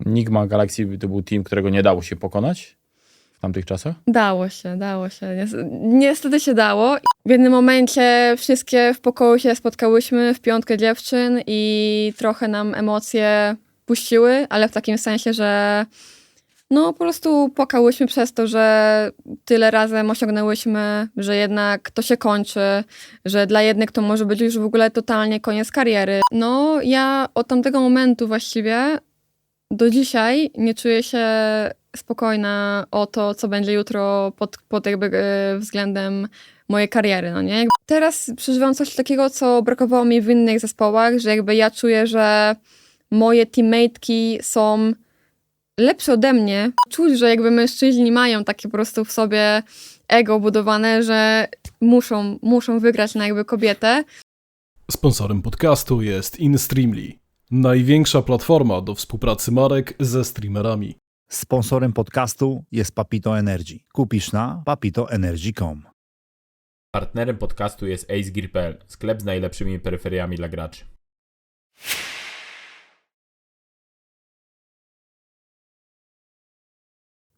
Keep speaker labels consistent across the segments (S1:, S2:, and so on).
S1: Nigma Galaxy to był team, którego nie dało się pokonać w tamtych czasach?
S2: Dało się. Niestety się dało. W jednym momencie wszystkie w pokoju się spotkałyśmy w piątkę dziewczyn i trochę nam emocje puściły, ale w takim sensie, że no po prostu płakałyśmy przez to, że tyle razem osiągnęłyśmy, że jednak to się kończy, że dla jednych to może być już w ogóle totalnie koniec kariery. No ja od tamtego momentu właściwie do dzisiaj nie czuję się spokojna o to, co będzie jutro pod jakby względem mojej kariery, no nie? Teraz przeżywam coś takiego, co brakowało mi w innych zespołach, że jakby ja czuję, że moje teammate'ki są lepsze ode mnie. Czuć, że jakby mężczyźni mają takie po prostu w sobie ego budowane, że muszą wygrać na jakby kobietę.
S3: Sponsorem podcastu jest InStreamly, największa platforma do współpracy marek ze streamerami.
S4: Sponsorem podcastu jest Papito Energy. Kupisz na papitoenergy.com.
S5: Partnerem podcastu jest acegear.pl, sklep z najlepszymi peryferiami dla graczy.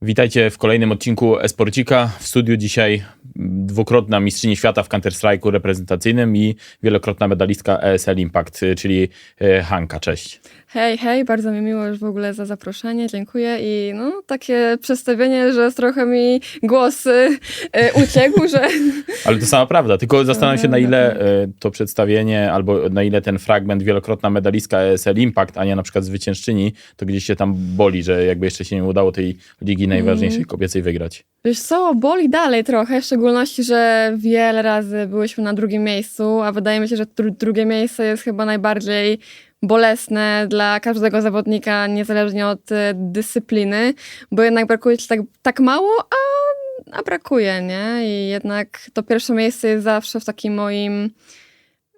S1: Witajcie w kolejnym odcinku Esporcika. W studiu dzisiaj dwukrotna mistrzyni świata w Counter-Strike'u reprezentacyjnym i wielokrotna medalistka ESL Impact, czyli Hanka. Cześć.
S2: Hej, bardzo mi miło już w ogóle za zaproszenie, dziękuję i no takie przedstawienie, że trochę mi głos uciekł, że...
S1: Ale to sama prawda, tylko zastanawiam się, na ile to przedstawienie albo na ile ten fragment wielokrotna medalistka ESL Impact, a nie na przykład zwyciężczyni, to gdzieś się tam boli, że jakby jeszcze się nie udało tej ligi najważniejszej kobiecej wygrać.
S2: Wiesz co, boli dalej trochę, w szczególności, że wiele razy byłyśmy na drugim miejscu, a wydaje mi się, że drugie miejsce jest chyba najbardziej bolesne dla każdego zawodnika, niezależnie od dyscypliny, bo jednak brakuje ci tak mało, a brakuje, nie? I jednak to pierwsze miejsce jest zawsze w takim moim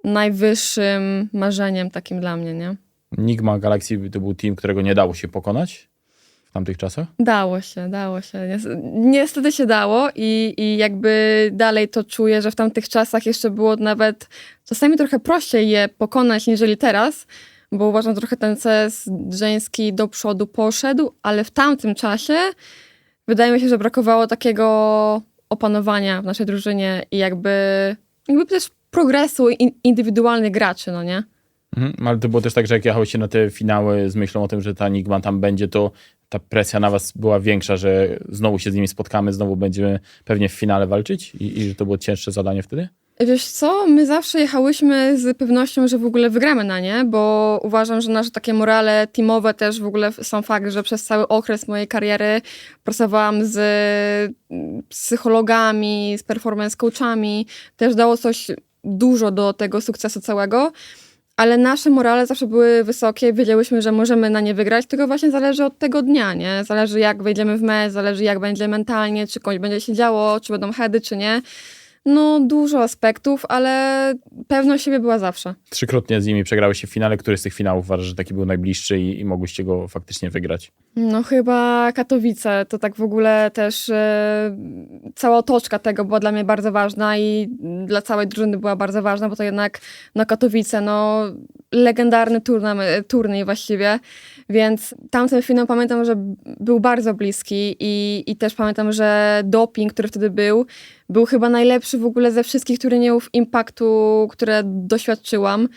S2: najwyższym marzeniem takim dla mnie, nie?
S1: Nigma Galaxy to był team, którego nie dało się pokonać w tamtych czasach?
S2: Dało się. Niestety się dało i jakby dalej to czuję, że w tamtych czasach jeszcze było nawet czasami trochę prościej je pokonać niżeli teraz, bo uważam, trochę ten CS żeński do przodu poszedł, ale w tamtym czasie wydaje mi się, że brakowało takiego opanowania w naszej drużynie i jakby też progresu indywidualnych graczy, no nie?
S1: Ale to było też tak, że jak jechałyście na te finały z myślą o tym, że ta Nigma tam będzie, to ta presja na was była większa, że znowu się z nimi spotkamy, znowu będziemy pewnie w finale walczyć i że to było cięższe zadanie wtedy?
S2: Wiesz co, my zawsze jechałyśmy z pewnością, że w ogóle wygramy na nie, bo uważam, że nasze takie morale teamowe też w ogóle są fakt, że przez cały okres mojej kariery pracowałam z psychologami, z performance coachami, też dało coś dużo do tego sukcesu całego. Ale nasze morale zawsze były wysokie, wiedziałyśmy, że możemy na nie wygrać, tylko właśnie zależy od tego dnia, nie? Zależy jak wejdziemy w mecz, zależy jak będzie mentalnie, czy komuś będzie się działo, czy będą heady, czy nie. No dużo aspektów, ale pewność siebie była zawsze.
S1: Trzykrotnie z nimi przegrałyście w finale. Który z tych finałów uważasz, że taki był najbliższy i mogłyście go faktycznie wygrać?
S2: No chyba Katowice, to tak w ogóle też cała otoczka tego była dla mnie bardzo ważna i dla całej drużyny była bardzo ważna, bo to jednak no Katowice, no legendarny turniej właściwie, więc tamten finał pamiętam, że był bardzo bliski i też pamiętam, że doping, który wtedy był chyba najlepszy w ogóle ze wszystkich turniejów Impactu, które doświadczyłam.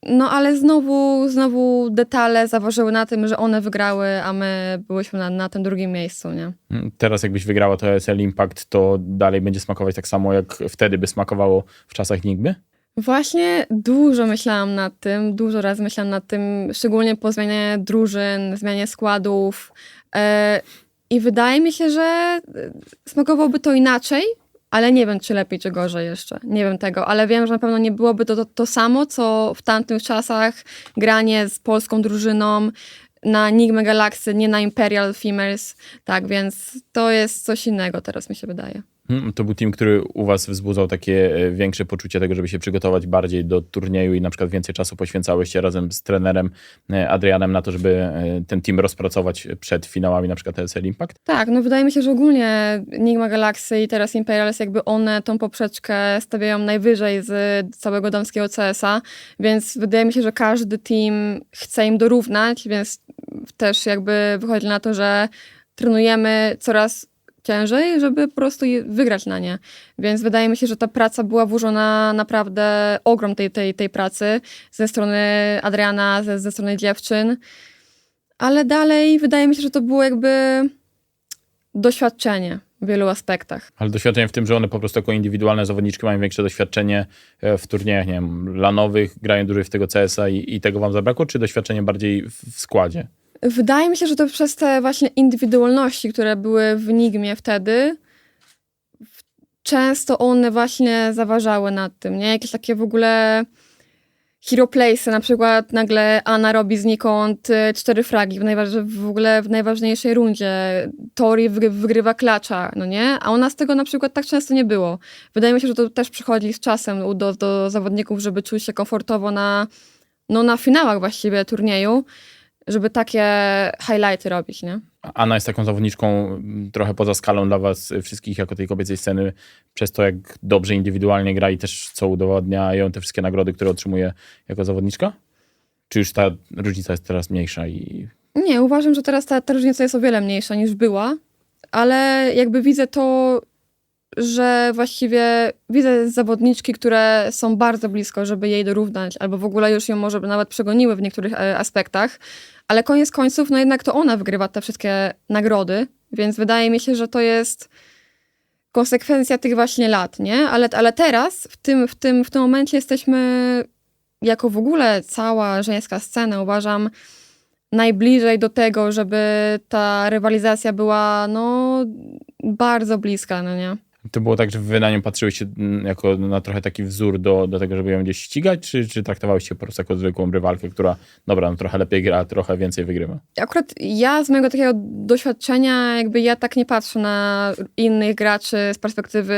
S2: No ale znowu detale zaważyły na tym, że one wygrały, a my byłyśmy na tym drugim miejscu, nie?
S1: Teraz jakbyś wygrała to ESL Impact, to dalej będzie smakować tak samo, jak wtedy by smakowało w czasach Nigmy?
S2: Właśnie dużo myślałam nad tym, dużo razy myślałam nad tym, szczególnie po zmianie drużyn, zmianie składów i wydaje mi się, że smakowałoby to inaczej, ale nie wiem, czy lepiej, czy gorzej jeszcze. Nie wiem tego, ale wiem, że na pewno nie byłoby to samo, co w tamtych czasach granie z polską drużyną na Nigma Galaxy, nie na Imperial Females. Tak, więc to jest coś innego teraz, mi się wydaje.
S1: To był team, który u was wzbudzał takie większe poczucie tego, żeby się przygotować bardziej do turnieju i na przykład więcej czasu poświęcałyście razem z trenerem Adrianem na to, żeby ten team rozpracować przed finałami na przykład ESL Impact?
S2: Tak, no wydaje mi się, że ogólnie Nigma Galaxy i teraz Imperials, jakby one tą poprzeczkę stawiają najwyżej z całego damskiego CS-a, więc wydaje mi się, że każdy team chce im dorównać, więc też jakby wychodzi na to, że trenujemy coraz ciężej, żeby po prostu wygrać na nie. Więc wydaje mi się, że ta praca była włożona naprawdę ogrom tej pracy ze strony Adriana, ze strony dziewczyn. Ale dalej wydaje mi się, że to było jakby doświadczenie w wielu aspektach.
S1: Ale doświadczenie w tym, że one po prostu jako indywidualne zawodniczki mają większe doświadczenie w turniejach, nie wiem, lanowych, grają dłużej w tego CS-a i tego wam zabrakło, czy doświadczenie bardziej w składzie?
S2: Wydaje mi się, że to przez te właśnie indywidualności, które były w Enigmie wtedy, często one właśnie zaważały nad tym, nie? Jakieś takie w ogóle hero playsy, na przykład nagle Anna robi znikąd 4 fragi w ogóle w najważniejszej rundzie. Tori wygrywa klacza, no nie? A u nas tego na przykład tak często nie było. Wydaje mi się, że to też przychodzi z czasem do zawodników, żeby czuć się komfortowo na finałach właściwie turnieju, żeby takie highlighty robić, nie?
S1: Anna jest taką zawodniczką trochę poza skalą dla was wszystkich jako tej kobiecej sceny, przez to jak dobrze indywidualnie gra i też co udowadniają te wszystkie nagrody, które otrzymuje jako zawodniczka? Czy już ta różnica jest teraz mniejsza i...
S2: Nie, uważam, że teraz ta różnica jest o wiele mniejsza niż była, ale jakby widzę to, że właściwie widzę zawodniczki, które są bardzo blisko, żeby jej dorównać, albo w ogóle już ją może nawet przegoniły w niektórych aspektach, ale koniec końców, no jednak to ona wygrywa te wszystkie nagrody, więc wydaje mi się, że to jest konsekwencja tych właśnie lat, nie? Ale teraz, w tym momencie jesteśmy jako w ogóle cała żeńska scena, uważam, najbliżej do tego, żeby ta rywalizacja była, no, bardzo bliska, no nie?
S1: To było tak, że wy na nią patrzyłyście jako na trochę taki wzór do tego, żeby ją gdzieś ścigać, czy traktowałyście po prostu jako zwykłą rywalkę, która, dobra, no trochę lepiej gra, trochę więcej wygrywa?
S2: Akurat ja z mojego takiego doświadczenia, jakby ja tak nie patrzę na innych graczy z perspektywy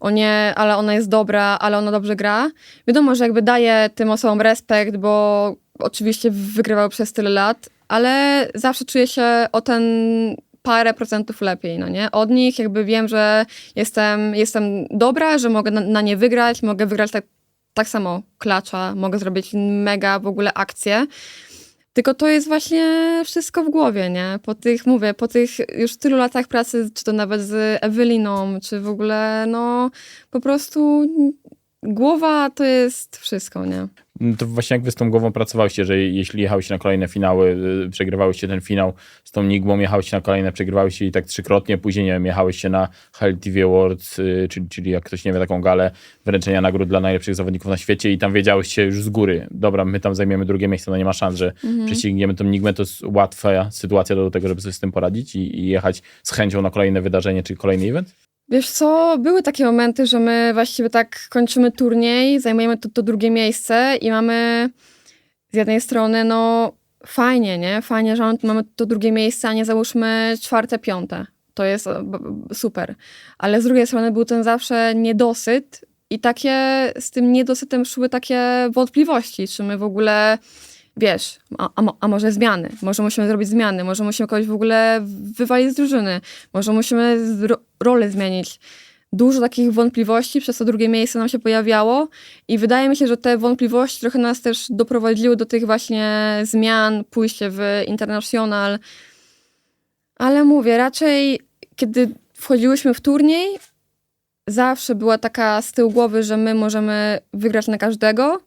S2: o nie, ale ona jest dobra, ale ona dobrze gra. Wiadomo, że jakby daję tym osobom respekt, bo oczywiście wygrywały przez tyle lat, ale zawsze czuję się o ten parę procentów lepiej, no nie? Od nich jakby wiem, że jestem dobra, że mogę na nie wygrać, mogę wygrać tak samo klacza, mogę zrobić mega w ogóle akcję. Tylko to jest właśnie wszystko w głowie, nie? Po tych już tylu latach pracy, czy to nawet z Eweliną, czy w ogóle, no po prostu głowa to jest wszystko, nie?
S1: To właśnie jak wy z tą głową pracowałyście, że jeśli jechałyście na kolejne finały, przegrywałyście ten finał z tą Nigmą, jechałyście na kolejne, przegrywałyście i tak 3-krotnie, później nie wiem, jechałyście na HLTV Awards, czyli jak ktoś nie wie, taką galę wręczenia nagród dla najlepszych zawodników na świecie i tam wiedziałyście już z góry, dobra, my tam zajmiemy drugie miejsce, no nie ma szans, że prześcigniemy tą Nigmę, to jest łatwa sytuacja do tego, żeby sobie z tym poradzić i jechać z chęcią na kolejne wydarzenie, czy kolejny event?
S2: Wiesz co, były takie momenty, że my właściwie tak kończymy turniej, zajmujemy to drugie miejsce i mamy z jednej strony, no fajnie, nie? Fajnie, że mamy to drugie miejsce, a nie załóżmy 4., 5. To jest super. Ale z drugiej strony był ten zawsze niedosyt i takie z tym niedosytem szły takie wątpliwości, czy my w ogóle, wiesz, a może zmiany, może musimy zrobić zmiany, może musimy kogoś w ogóle wywalić z drużyny, może musimy rolę zmienić. Dużo takich wątpliwości przez to drugie miejsce nam się pojawiało i wydaje mi się, że te wątpliwości trochę nas też doprowadziły do tych właśnie zmian, pójście w International. Ale mówię, raczej kiedy wchodziłyśmy w turniej, zawsze była taka z tyłu głowy, że my możemy wygrać na każdego,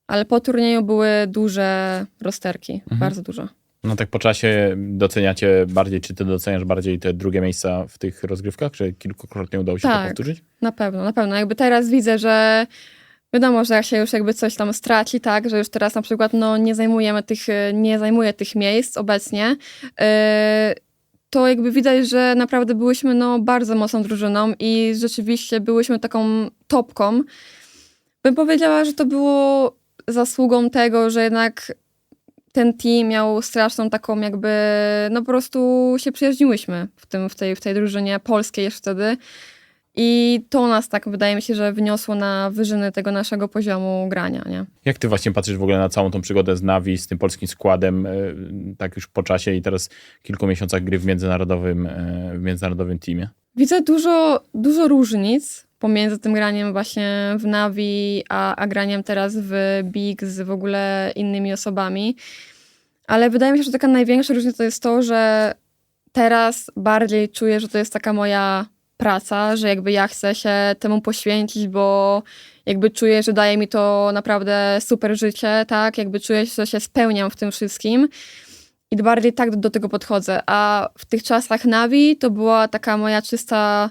S2: ale po turnieju były duże rozterki, bardzo dużo.
S1: No tak po czasie doceniacie bardziej, czy ty doceniasz bardziej te drugie miejsca w tych rozgrywkach, że kilkukrotnie udało się to powtórzyć?
S2: Na pewno. Jakby teraz widzę, że wiadomo, że jak się już jakby coś tam straci, tak, że już teraz na przykład no, nie zajmuję tych miejsc obecnie, to jakby widać, że naprawdę byłyśmy no, bardzo mocną drużyną i rzeczywiście byłyśmy taką topką. Bym powiedziała, że to było zasługą tego, że jednak ten team miał straszną taką jakby, no po prostu się przyjaźniłyśmy w tej drużynie polskiej jeszcze wtedy. I to nas tak, wydaje mi się, że wyniosło na wyżyny tego naszego poziomu grania, nie?
S1: Jak ty właśnie patrzysz w ogóle na całą tą przygodę z Navi, z tym polskim składem, tak już po czasie i teraz kilku miesiącach gry w międzynarodowym teamie?
S2: Widzę dużo różnic pomiędzy tym graniem właśnie w Navi, a graniem teraz w Big z w ogóle innymi osobami. Ale wydaje mi się, że taka największa różnica to jest to, że teraz bardziej czuję, że to jest taka moja praca, że jakby ja chcę się temu poświęcić, bo jakby czuję, że daje mi to naprawdę super życie, tak? Jakby czuję, że się spełniam w tym wszystkim i bardziej tak do tego podchodzę. A w tych czasach Navi to była taka moja czysta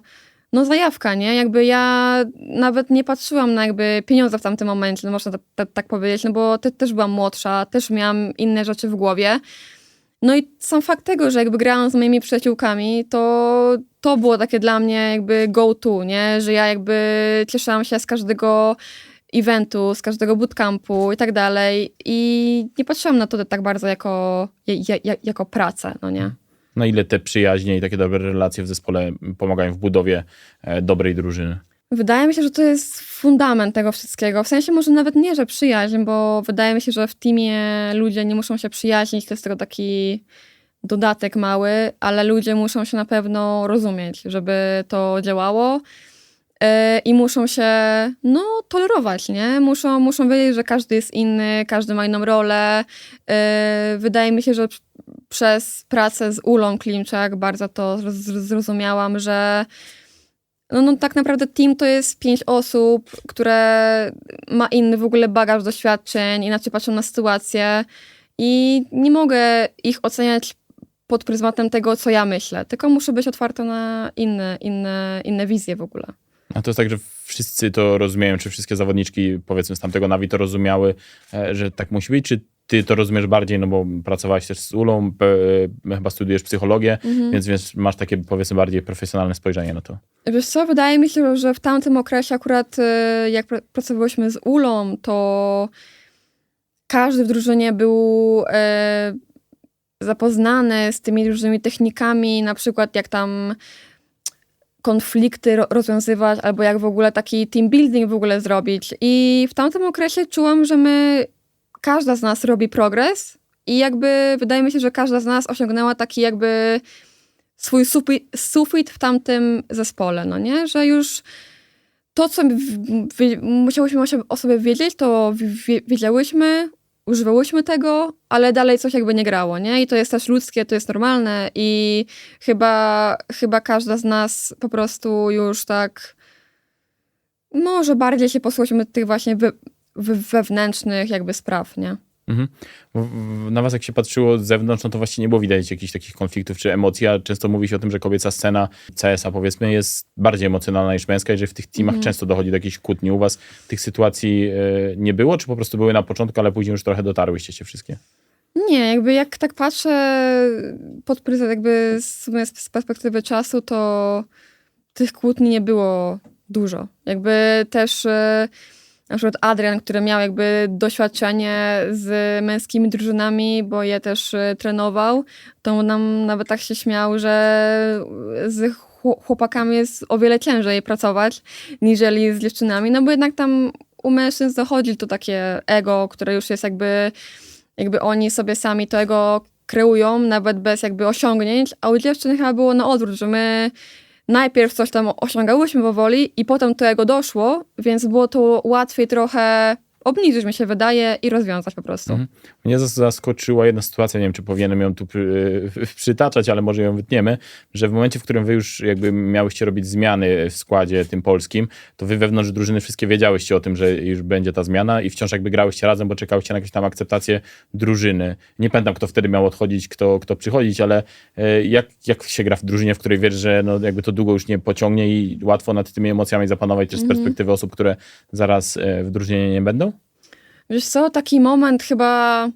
S2: zajawka, nie? Jakby ja nawet nie patrzyłam na jakby pieniądze w tamtym momencie, można tak powiedzieć, no bo też byłam młodsza, też miałam inne rzeczy w głowie. No i sam fakt tego, że jakby grałam z moimi przyjaciółkami, to było takie dla mnie jakby go to, nie? Że ja jakby cieszyłam się z każdego eventu, z każdego bootcampu i tak dalej i nie patrzyłam na to tak bardzo jako pracę, no nie?
S1: Na ile te przyjaźnie i takie dobre relacje w zespole pomagają w budowie dobrej drużyny?
S2: Wydaje mi się, że to jest fundament tego wszystkiego. W sensie może nawet nie, że przyjaźń, bo wydaje mi się, że w teamie ludzie nie muszą się przyjaźnić, to jest tylko taki dodatek mały, ale ludzie muszą się na pewno rozumieć, żeby to działało i muszą się tolerować, nie? Muszą wiedzieć, że każdy jest inny, każdy ma inną rolę. Wydaje mi się, że przez pracę z Ulą Klimczak bardzo to zrozumiałam, że tak naprawdę team to jest 5 osób, które ma inny w ogóle bagaż doświadczeń, inaczej patrzą na sytuację i nie mogę ich oceniać pod pryzmatem tego, co ja myślę, tylko muszę być otwarta na inne wizje w ogóle.
S1: A to jest tak, że wszyscy to rozumieją, czy wszystkie zawodniczki, powiedzmy z tamtego Navi to rozumiały, że tak musi być, czy ty to rozumiesz bardziej, no bo pracowałaś też z Ulą, chyba studiujesz psychologię, więc masz takie, powiedzmy, bardziej profesjonalne spojrzenie na to.
S2: Wiesz co, wydaje mi się, że w tamtym okresie akurat jak pracowałyśmy z Ulą, to każdy w drużynie był zapoznany z tymi różnymi technikami, na przykład jak tam konflikty rozwiązywać, albo jak w ogóle taki team building w ogóle zrobić. I w tamtym okresie czułam, że każda z nas robi progres i jakby wydaje mi się, że każda z nas osiągnęła taki jakby swój sufit w tamtym zespole, no nie? Że już to, co musiałyśmy o sobie wiedzieć, to wiedziałyśmy, używałyśmy tego, ale dalej coś jakby nie grało, nie? I to jest też ludzkie, to jest normalne i chyba każda z nas po prostu już tak może bardziej się posłuchaliśmy tych właśnie wewnętrznych jakby spraw, nie?
S1: Mhm. Na was jak się patrzyło z zewnątrz, no to właśnie nie było widać jakichś takich konfliktów czy emocji, a często mówi się o tym, że kobieca scena CS-a powiedzmy jest bardziej emocjonalna niż męska i że w tych teamach często dochodzi do jakichś kłótni. U was tych sytuacji nie było, czy po prostu były na początku, ale później już trochę dotarłyście się wszystkie?
S2: Nie, jakby jak tak patrzę pod pryzmat jakby z perspektywy czasu, to tych kłótni nie było dużo. Jakby też na przykład Adrian, który miał jakby doświadczenie z męskimi drużynami, bo je też trenował, to nam nawet tak się śmiał, że z chłopakami jest o wiele ciężej pracować, niżeli z dziewczynami, no bo jednak tam u mężczyzn zachodzi to takie ego, które już jest jakby oni sobie sami to ego kreują, nawet bez jakby osiągnięć, a u dziewczyn chyba było na odwrót, że my najpierw coś tam osiągałyśmy powoli i potem to ego doszło, więc było to łatwiej trochę obniżyć, mi się wydaje, i rozwiązać po prostu.
S1: Mnie zaskoczyła jedna sytuacja, nie wiem, czy powinienem ją tu przytaczać, ale może ją wytniemy, że w momencie, w którym wy już jakby miałyście robić zmiany w składzie tym polskim, to wy wewnątrz drużyny wszystkie wiedziałyście o tym, że już będzie ta zmiana i wciąż jakby grałyście razem, bo czekałyście na jakąś tam akceptację drużyny. Nie pamiętam, kto wtedy miał odchodzić, kto przychodzić, ale jak się gra w drużynie, w której wiesz, że no jakby to długo już nie pociągnie i łatwo nad tymi emocjami zapanować też z perspektywy osób, które zaraz w drużynie nie będą?
S2: Wiesz co, taki moment chyba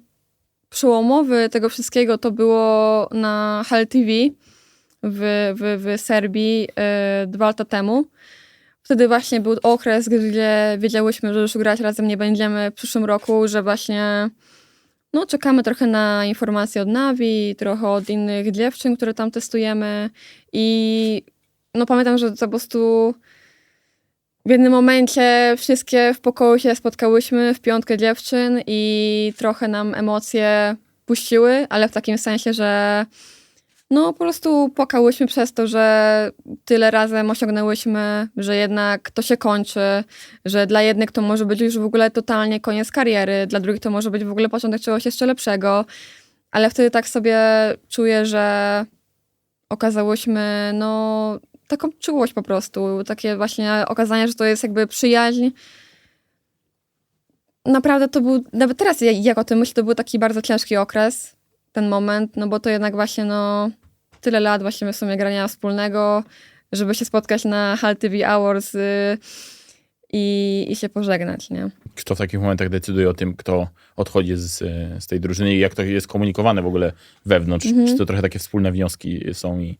S2: przełomowy tego wszystkiego to było na HL TV w Serbii 2 lata temu. Wtedy właśnie był okres, gdzie wiedziałyśmy, że już grać razem nie będziemy w przyszłym roku, że właśnie czekamy trochę na informacje od Navi, trochę od innych dziewczyn, które tam testujemy i pamiętam, że to po prostu w jednym momencie wszystkie w pokoju się spotkałyśmy w 5 dziewczyn i trochę nam emocje puściły, ale w takim sensie, że po prostu płakałyśmy przez to, że tyle razem osiągnęłyśmy, że jednak to się kończy, że dla jednych to może być już w ogóle totalnie koniec kariery, dla drugich to może być w ogóle początek czegoś jeszcze lepszego. ale wtedy tak sobie czuję, że okazałyśmy no taką czułość po prostu, takie właśnie okazanie, że to jest jakby przyjaźń. Naprawdę to był, nawet teraz jak o tym myślę, to był taki bardzo ciężki okres, ten moment, no bo to jednak właśnie no tyle lat właśnie w sumie grania wspólnego, żeby się spotkać na HAL TV Awards i się pożegnać, nie?
S1: Kto w takich momentach decyduje o tym, kto odchodzi z tej drużyny i jak to jest komunikowane w ogóle wewnątrz? Czy to trochę takie wspólne wnioski są i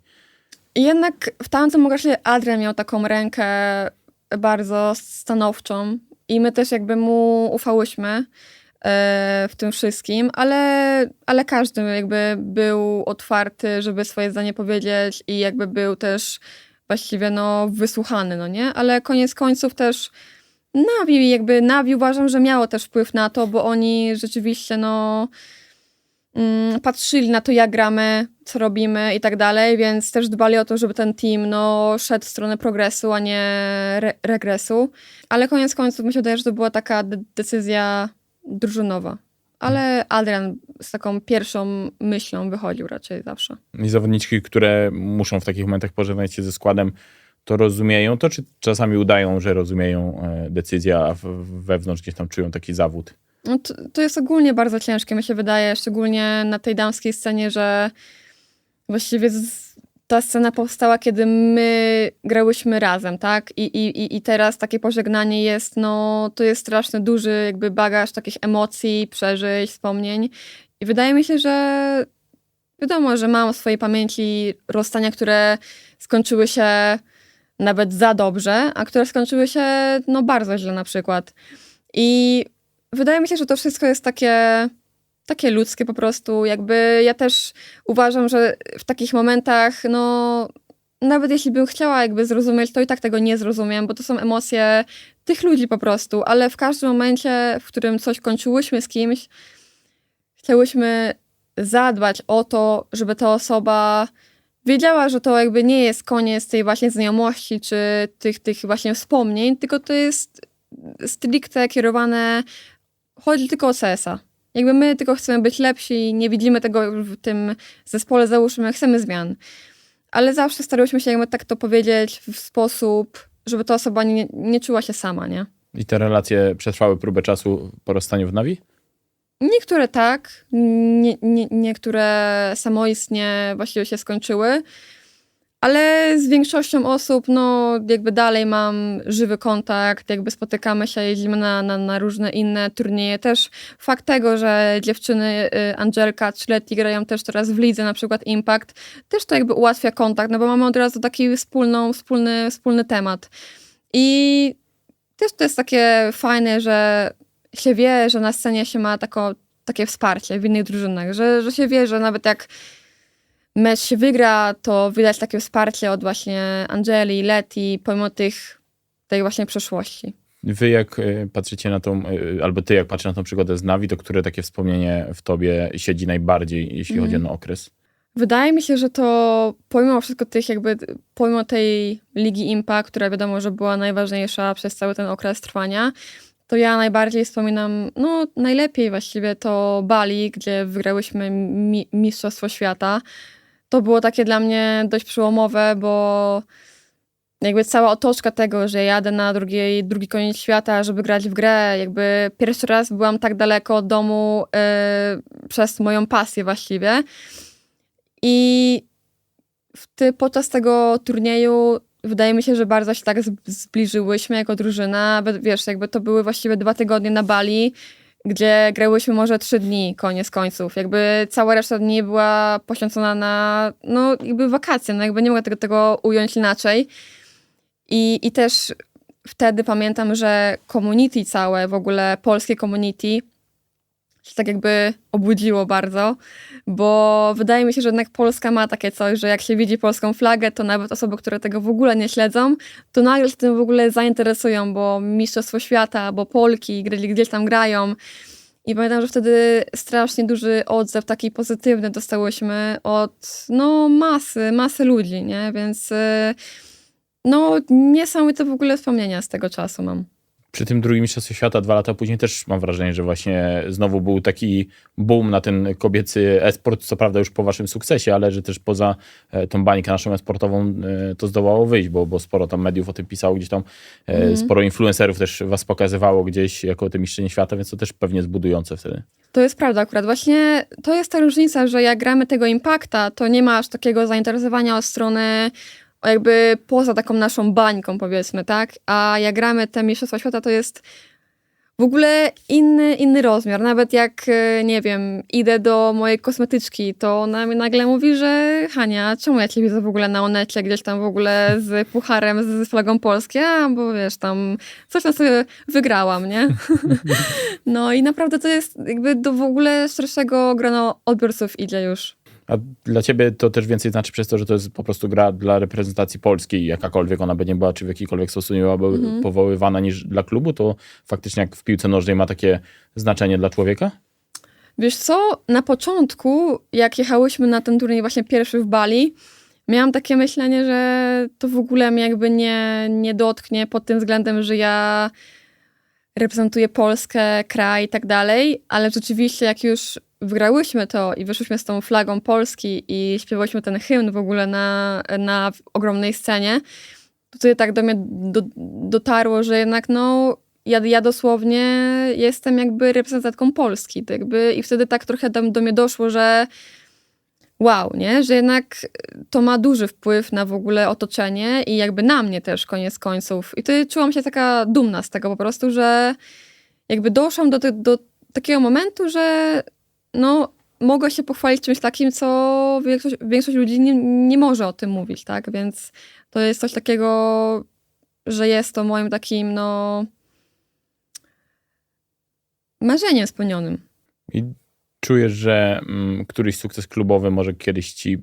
S2: I jednak w tamtym okresie Adrian miał taką rękę bardzo stanowczą i my też jakby mu ufałyśmy w tym wszystkim, ale każdy jakby był otwarty, żeby swoje zdanie powiedzieć i jakby był też właściwie no wysłuchany, no nie? Ale koniec końców też Navi uważam, że miało też wpływ na to, bo oni rzeczywiście no patrzyli na to, jak gramy, co robimy i tak dalej, więc też dbali o to, żeby ten team no, szedł w stronę progresu, a nie regresu. Ale koniec końców mi się wydaje, że to była taka decyzja drużynowa. Ale Adrian z taką pierwszą myślą wychodził raczej zawsze.
S1: i zawodniczki, które muszą w takich momentach pożegnać się ze składem, to rozumieją to, czy czasami udają, że rozumieją decyzję, a wewnątrz gdzieś tam czują taki zawód?
S2: No to jest ogólnie bardzo ciężkie, mi się wydaje, szczególnie na tej damskiej scenie, że właściwie ta scena powstała, kiedy my grałyśmy razem, tak? I teraz takie pożegnanie jest, no to jest strasznie duży jakby bagaż takich emocji, przeżyć, wspomnień. I wydaje mi się, że wiadomo, że mam w swojej pamięci rozstania, które skończyły się nawet za dobrze, a które skończyły się no bardzo źle na przykład. I wydaje mi się, że to wszystko jest takie ludzkie po prostu. Jakby ja też uważam, że w takich momentach, no nawet jeśli bym chciała jakby zrozumieć, to i tak tego nie zrozumiem, bo to są emocje tych ludzi po prostu, ale w każdym momencie, w którym coś kończyłyśmy z kimś, chciałyśmy zadbać o to, żeby ta osoba wiedziała, że to jakby nie jest koniec tej właśnie znajomości, czy tych właśnie wspomnień, tylko to jest stricte kierowane, chodzi tylko o CS-a. Jakby my tylko chcemy być lepsi, nie widzimy tego w tym zespole, załóżmy, chcemy zmian. Ale zawsze starałyśmy się jakby tak to powiedzieć w sposób, żeby ta osoba nie czuła się sama, nie?
S1: I te relacje przetrwały próbę czasu po rozstaniu w Navi?
S2: Niektóre tak, niektóre samoistnie właściwie się skończyły, ale z większością osób, no jakby dalej mam żywy kontakt, jakby spotykamy się, jeździmy na różne inne turnieje. Też fakt tego, że dziewczyny Angelka, 3-letni grają też teraz w lidze, na przykład Impact, też to jakby ułatwia kontakt, no bo mamy od razu taki wspólny temat. I też to jest takie fajne, że się wie, że na scenie się ma takie wsparcie w innych drużynach, że się wie, że nawet jak mecz się wygra, to widać takie wsparcie od właśnie Angeli, Leti, pomimo tej właśnie przeszłości.
S1: Wy jak patrzycie na tą, albo ty jak patrzysz na tą przygodę z Navi, to które takie wspomnienie w tobie siedzi najbardziej, jeśli chodzi o ten okres?
S2: Wydaje mi się, że to pomimo wszystko pomimo tej Ligi Impact, która wiadomo, że była najważniejsza przez cały ten okres trwania, to ja najbardziej wspominam, no najlepiej właściwie to Bali, gdzie wygrałyśmy Mistrzostwo Świata. To było takie dla mnie dość przełomowe, bo jakby cała otoczka tego, że jadę na drugi koniec świata, żeby grać w grę, jakby pierwszy raz byłam tak daleko od domu przez moją pasję właściwie. I podczas tego turnieju wydaje mi się, że bardzo się tak zbliżyłyśmy jako drużyna. Wiesz, jakby to były właściwie 2 tygodnie na Bali, gdzie grałyśmy może 3 dni, koniec końców. Jakby cała reszta dni była poświęcona na, no jakby wakacje, no jakby nie mogę tego ująć inaczej. I też wtedy pamiętam, że community całe, w ogóle polskie community się tak jakby obudziło bardzo, bo wydaje mi się, że jednak Polska ma takie coś, że jak się widzi polską flagę, to nawet osoby, które tego w ogóle nie śledzą, to nagle się tym w ogóle zainteresują, bo Mistrzostwo Świata, bo Polki gdzieś tam grają. I pamiętam, że wtedy strasznie duży odzew taki pozytywny dostałyśmy od no masy ludzi, nie? Więc no niesamowite w ogóle wspomnienia z tego czasu mam.
S1: Przy tym drugim Mistrzostwie Świata 2 lata później też mam wrażenie, że właśnie znowu był taki boom na ten kobiecy e-sport, co prawda już po waszym sukcesie, ale że też poza tą bańkę naszą e-sportową to zdołało wyjść, bo sporo tam mediów o tym pisało, gdzieś tam sporo influencerów też was pokazywało gdzieś jako te mistrzynie świata, więc to też pewnie jest budujące wtedy.
S2: To jest prawda akurat. Właśnie to jest ta różnica, że jak gramy tego Impacta, to nie ma aż takiego zainteresowania od strony jakby poza taką naszą bańką, powiedzmy, tak? A jak gramy te Mistrzostwa Świata, to jest w ogóle inny rozmiar. Nawet jak, nie wiem, idę do mojej kosmetyczki, to ona mi nagle mówi, że Hania, czemu ja cię widzę w ogóle na Onecie, gdzieś tam w ogóle z pucharem, z flagą Polski? A, bo wiesz, tam coś tam sobie wygrałam, nie? No i naprawdę to jest jakby do w ogóle szerszego grona odbiorców idzie już.
S1: A dla ciebie to też więcej znaczy przez to, że to jest po prostu gra dla reprezentacji polskiej, jakakolwiek ona by nie była, czy w jakikolwiek sposób nie byłaby powoływana niż dla klubu, to faktycznie jak w piłce nożnej ma takie znaczenie dla człowieka?
S2: Wiesz co, na początku, jak jechałyśmy na ten turniej właśnie pierwszy w Bali, miałam takie myślenie, że to w ogóle mnie jakby nie dotknie pod tym względem, że ja reprezentuję Polskę, kraj i tak dalej, ale rzeczywiście jak już wygrałyśmy to i wyszłyśmy z tą flagą Polski i śpiewałyśmy ten hymn w ogóle na ogromnej scenie, to tutaj tak do mnie dotarło, że jednak no ja dosłownie jestem jakby reprezentantką Polski. To jakby, i wtedy tak trochę do mnie doszło, że wow, nie? Że jednak to ma duży wpływ na w ogóle otoczenie i jakby na mnie też koniec końców. I wtedy czułam się taka dumna z tego po prostu, że jakby doszłam do takiego momentu, że no mogę się pochwalić czymś takim, co większość ludzi nie może o tym mówić, tak? Więc to jest coś takiego, że jest to moim takim, no marzeniem spełnionym.
S1: I czujesz, że któryś sukces klubowy może kiedyś ci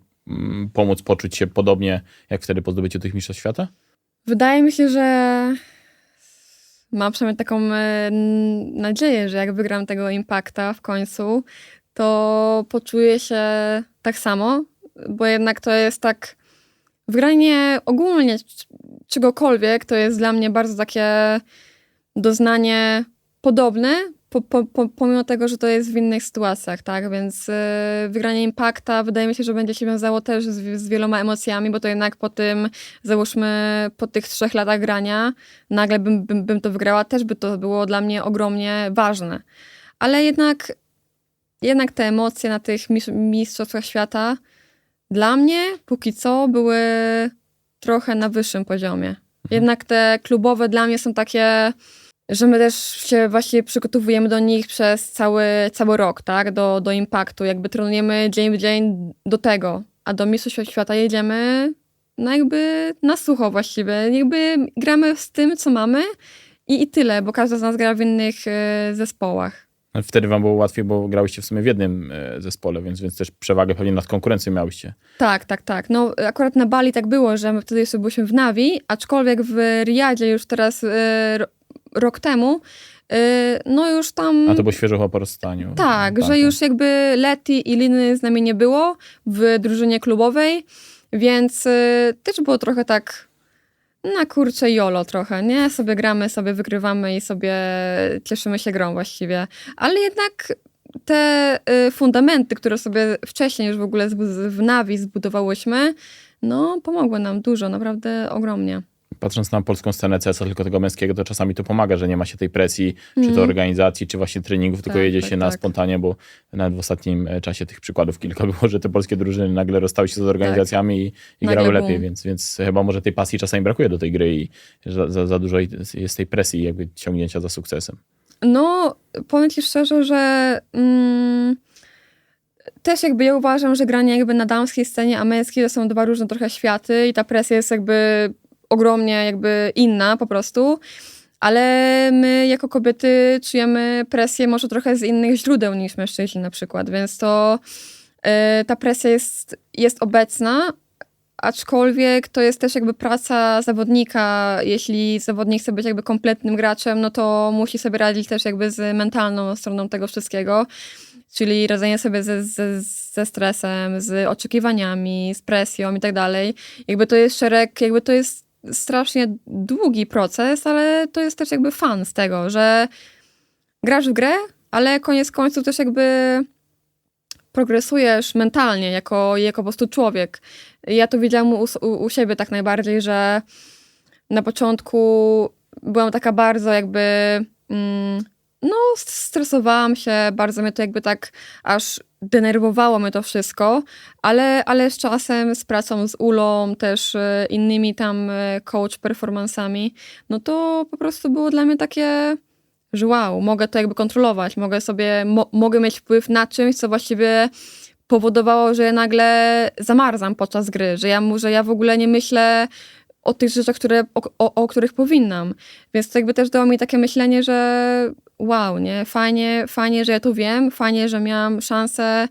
S1: pomóc poczuć się podobnie, jak wtedy po zdobyciu tych mistrzostw świata?
S2: Wydaje mi się, że mam przynajmniej taką nadzieję, że jak wygram tego Impacta w końcu, to poczuję się tak samo, bo jednak to jest tak, wygranie ogólnie czegokolwiek to jest dla mnie bardzo takie doznanie podobne, pomimo tego, że to jest w innych sytuacjach, tak, więc wygranie Impacta wydaje mi się, że będzie się wiązało też z wieloma emocjami, bo to jednak po tym, załóżmy, po tych 3 latach grania, nagle bym to wygrała, też by to było dla mnie ogromnie ważne. Ale jednak te emocje na tych mistrzostwach świata dla mnie póki co były trochę na wyższym poziomie. Jednak te klubowe dla mnie są takie, że my też się właśnie przygotowujemy do nich przez cały rok, tak? Do Impactu. Jakby trenujemy dzień w dzień do tego, a do Mistrzostw Świata jedziemy no jakby na sucho właściwie. Jakby gramy z tym, co mamy i tyle, bo każda z nas gra w innych zespołach.
S1: Wtedy wam było łatwiej, bo grałyście w sumie w jednym zespole, więc też przewagę pewnie nad konkurencją miałyście.
S2: Tak. No akurat na Bali tak było, że my wtedy jeszcze byliśmy w Navi, aczkolwiek w Riyadzie już teraz rok temu, no już tam...
S1: A to było świeżo chyba po rozstaniu.
S2: Tak, że już jakby Leti i Liny z nami nie było w drużynie klubowej, więc też było trochę tak na kurczę jolo trochę, nie? Sobie gramy, sobie wygrywamy i sobie cieszymy się grą właściwie. Ale jednak te fundamenty, które sobie wcześniej już w ogóle w Navi zbudowałyśmy, no pomogły nam dużo, naprawdę ogromnie.
S1: Patrząc na polską scenę CS-a, tylko tego męskiego, to czasami to pomaga, że nie ma się tej presji, czy to organizacji, czy właśnie treningów, tylko jedzie się na spontanie, bo nawet w ostatnim czasie tych przykładów kilka było, że te polskie drużyny nagle rozstały się z organizacjami i grały lepiej, więc chyba może tej pasji czasami brakuje do tej gry i za dużo jest tej presji jakby ciągnięcia za sukcesem.
S2: No, powiem ci szczerze, że też jakby ja uważam, że granie jakby na damskiej scenie, a męskiej to są 2 różne trochę światy i ta presja jest jakby ogromnie jakby inna po prostu, ale my jako kobiety czujemy presję może trochę z innych źródeł niż mężczyźni na przykład, więc to ta presja jest obecna, aczkolwiek to jest też jakby praca zawodnika. Jeśli zawodnik chce być jakby kompletnym graczem, no to musi sobie radzić też jakby z mentalną stroną tego wszystkiego, czyli radzenie sobie ze stresem, z oczekiwaniami, z presją i tak dalej. Jakby to jest strasznie długi proces, ale to jest też jakby fan z tego, że grasz w grę, ale koniec końców też jakby progresujesz mentalnie jako po prostu człowiek. Ja to widziałam u siebie tak najbardziej, że na początku byłam taka bardzo jakby no stresowałam się, bardzo mnie to jakby tak aż denerwowało mnie to wszystko, ale z czasem, z pracą z Ulą, też innymi tam coach performansami, no to po prostu było dla mnie takie, że wow, mogę to jakby kontrolować, mogę mieć wpływ na czymś, co właściwie powodowało, że ja nagle zamarzam podczas gry, że ja w ogóle nie myślę o tych rzeczach, o których powinnam. Więc to jakby też dało mi takie myślenie, że wow, nie? Fajnie, że ja tu wiem, fajnie, że miałam szansę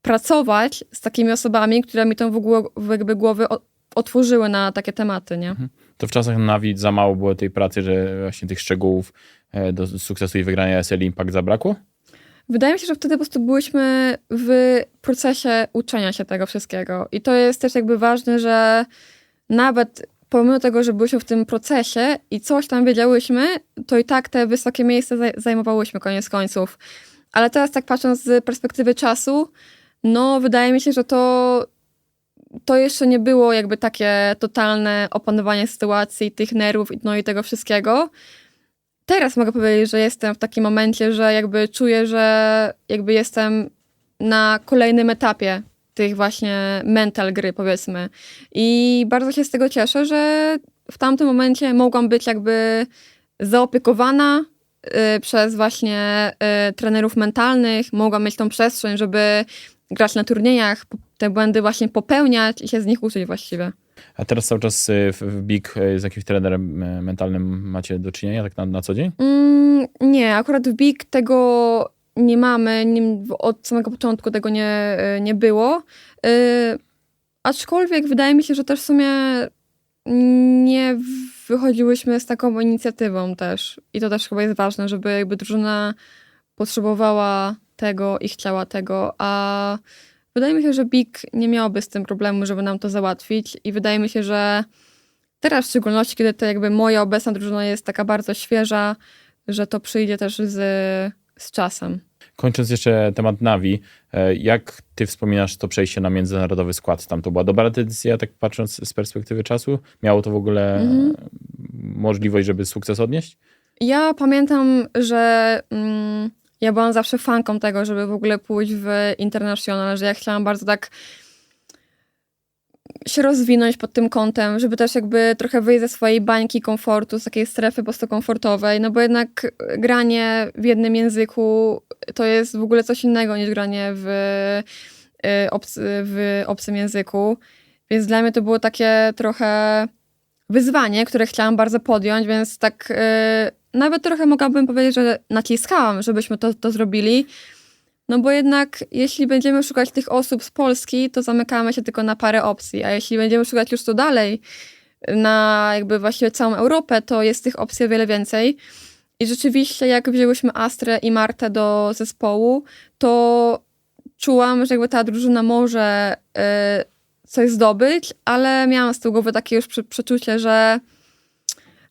S2: pracować z takimi osobami, które mi tą jakby głowy otworzyły na takie tematy, nie?
S1: To w czasach Navi za mało było tej pracy, że właśnie tych szczegółów do sukcesu i wygrania SL Impact zabrakło?
S2: Wydaje mi się, że wtedy po prostu byliśmy w procesie uczenia się tego wszystkiego. I to jest też jakby ważne, że nawet pomimo tego, że byliśmy w tym procesie i coś tam wiedziałyśmy, to i tak te wysokie miejsca zajmowałyśmy koniec końców. Ale teraz tak patrząc z perspektywy czasu, no wydaje mi się, że to jeszcze nie było jakby takie totalne opanowanie sytuacji, tych nerwów, no i tego wszystkiego. Teraz mogę powiedzieć, że jestem w takim momencie, że jakby czuję, że jakby jestem na kolejnym etapie tych właśnie mental gry, powiedzmy. I bardzo się z tego cieszę, że w tamtym momencie mogłam być jakby zaopiekowana przez właśnie trenerów mentalnych, mogłam mieć tą przestrzeń, żeby grać na turniejach, te błędy właśnie popełniać i się z nich uczyć właściwie.
S1: A teraz cały czas w BIG z jakimś trenerem mentalnym macie do czynienia tak na co dzień?
S2: Nie, akurat w BIG tego nie mamy, od samego początku tego nie było. Aczkolwiek wydaje mi się, że też w sumie nie wychodziłyśmy z taką inicjatywą też. I to też chyba jest ważne, żeby jakby drużyna potrzebowała tego i chciała tego, a wydaje mi się, że BIG nie miałoby z tym problemu, żeby nam to załatwić i wydaje mi się, że teraz w szczególności, kiedy to jakby moja obecna drużyna jest taka bardzo świeża, że to przyjdzie też z czasem.
S1: Kończąc jeszcze temat Navi, jak ty wspominasz to przejście na międzynarodowy skład? Tam to była dobra decyzja, tak patrząc z perspektywy czasu? Miało to w ogóle możliwość, żeby sukces odnieść?
S2: Ja pamiętam, że ja byłam zawsze fanką tego, żeby w ogóle pójść w International, że ja chciałam bardzo tak się rozwinąć pod tym kątem, żeby też jakby trochę wyjść ze swojej bańki komfortu, z takiej strefy po prostu komfortowej, no bo jednak granie w jednym języku to jest w ogóle coś innego niż granie w obcym języku, więc dla mnie to było takie trochę wyzwanie, które chciałam bardzo podjąć, więc tak nawet trochę mogłabym powiedzieć, że naciskałam, żebyśmy to zrobili. No bo jednak jeśli będziemy szukać tych osób z Polski, to zamykamy się tylko na parę opcji, a jeśli będziemy szukać już tu dalej, na jakby właściwie całą Europę, to jest tych opcji o wiele więcej. I rzeczywiście jak wzięłyśmy Astrę i Martę do zespołu, to czułam, że jakby ta drużyna może coś zdobyć, ale miałam z tyłu głowy takie już przeczucie, że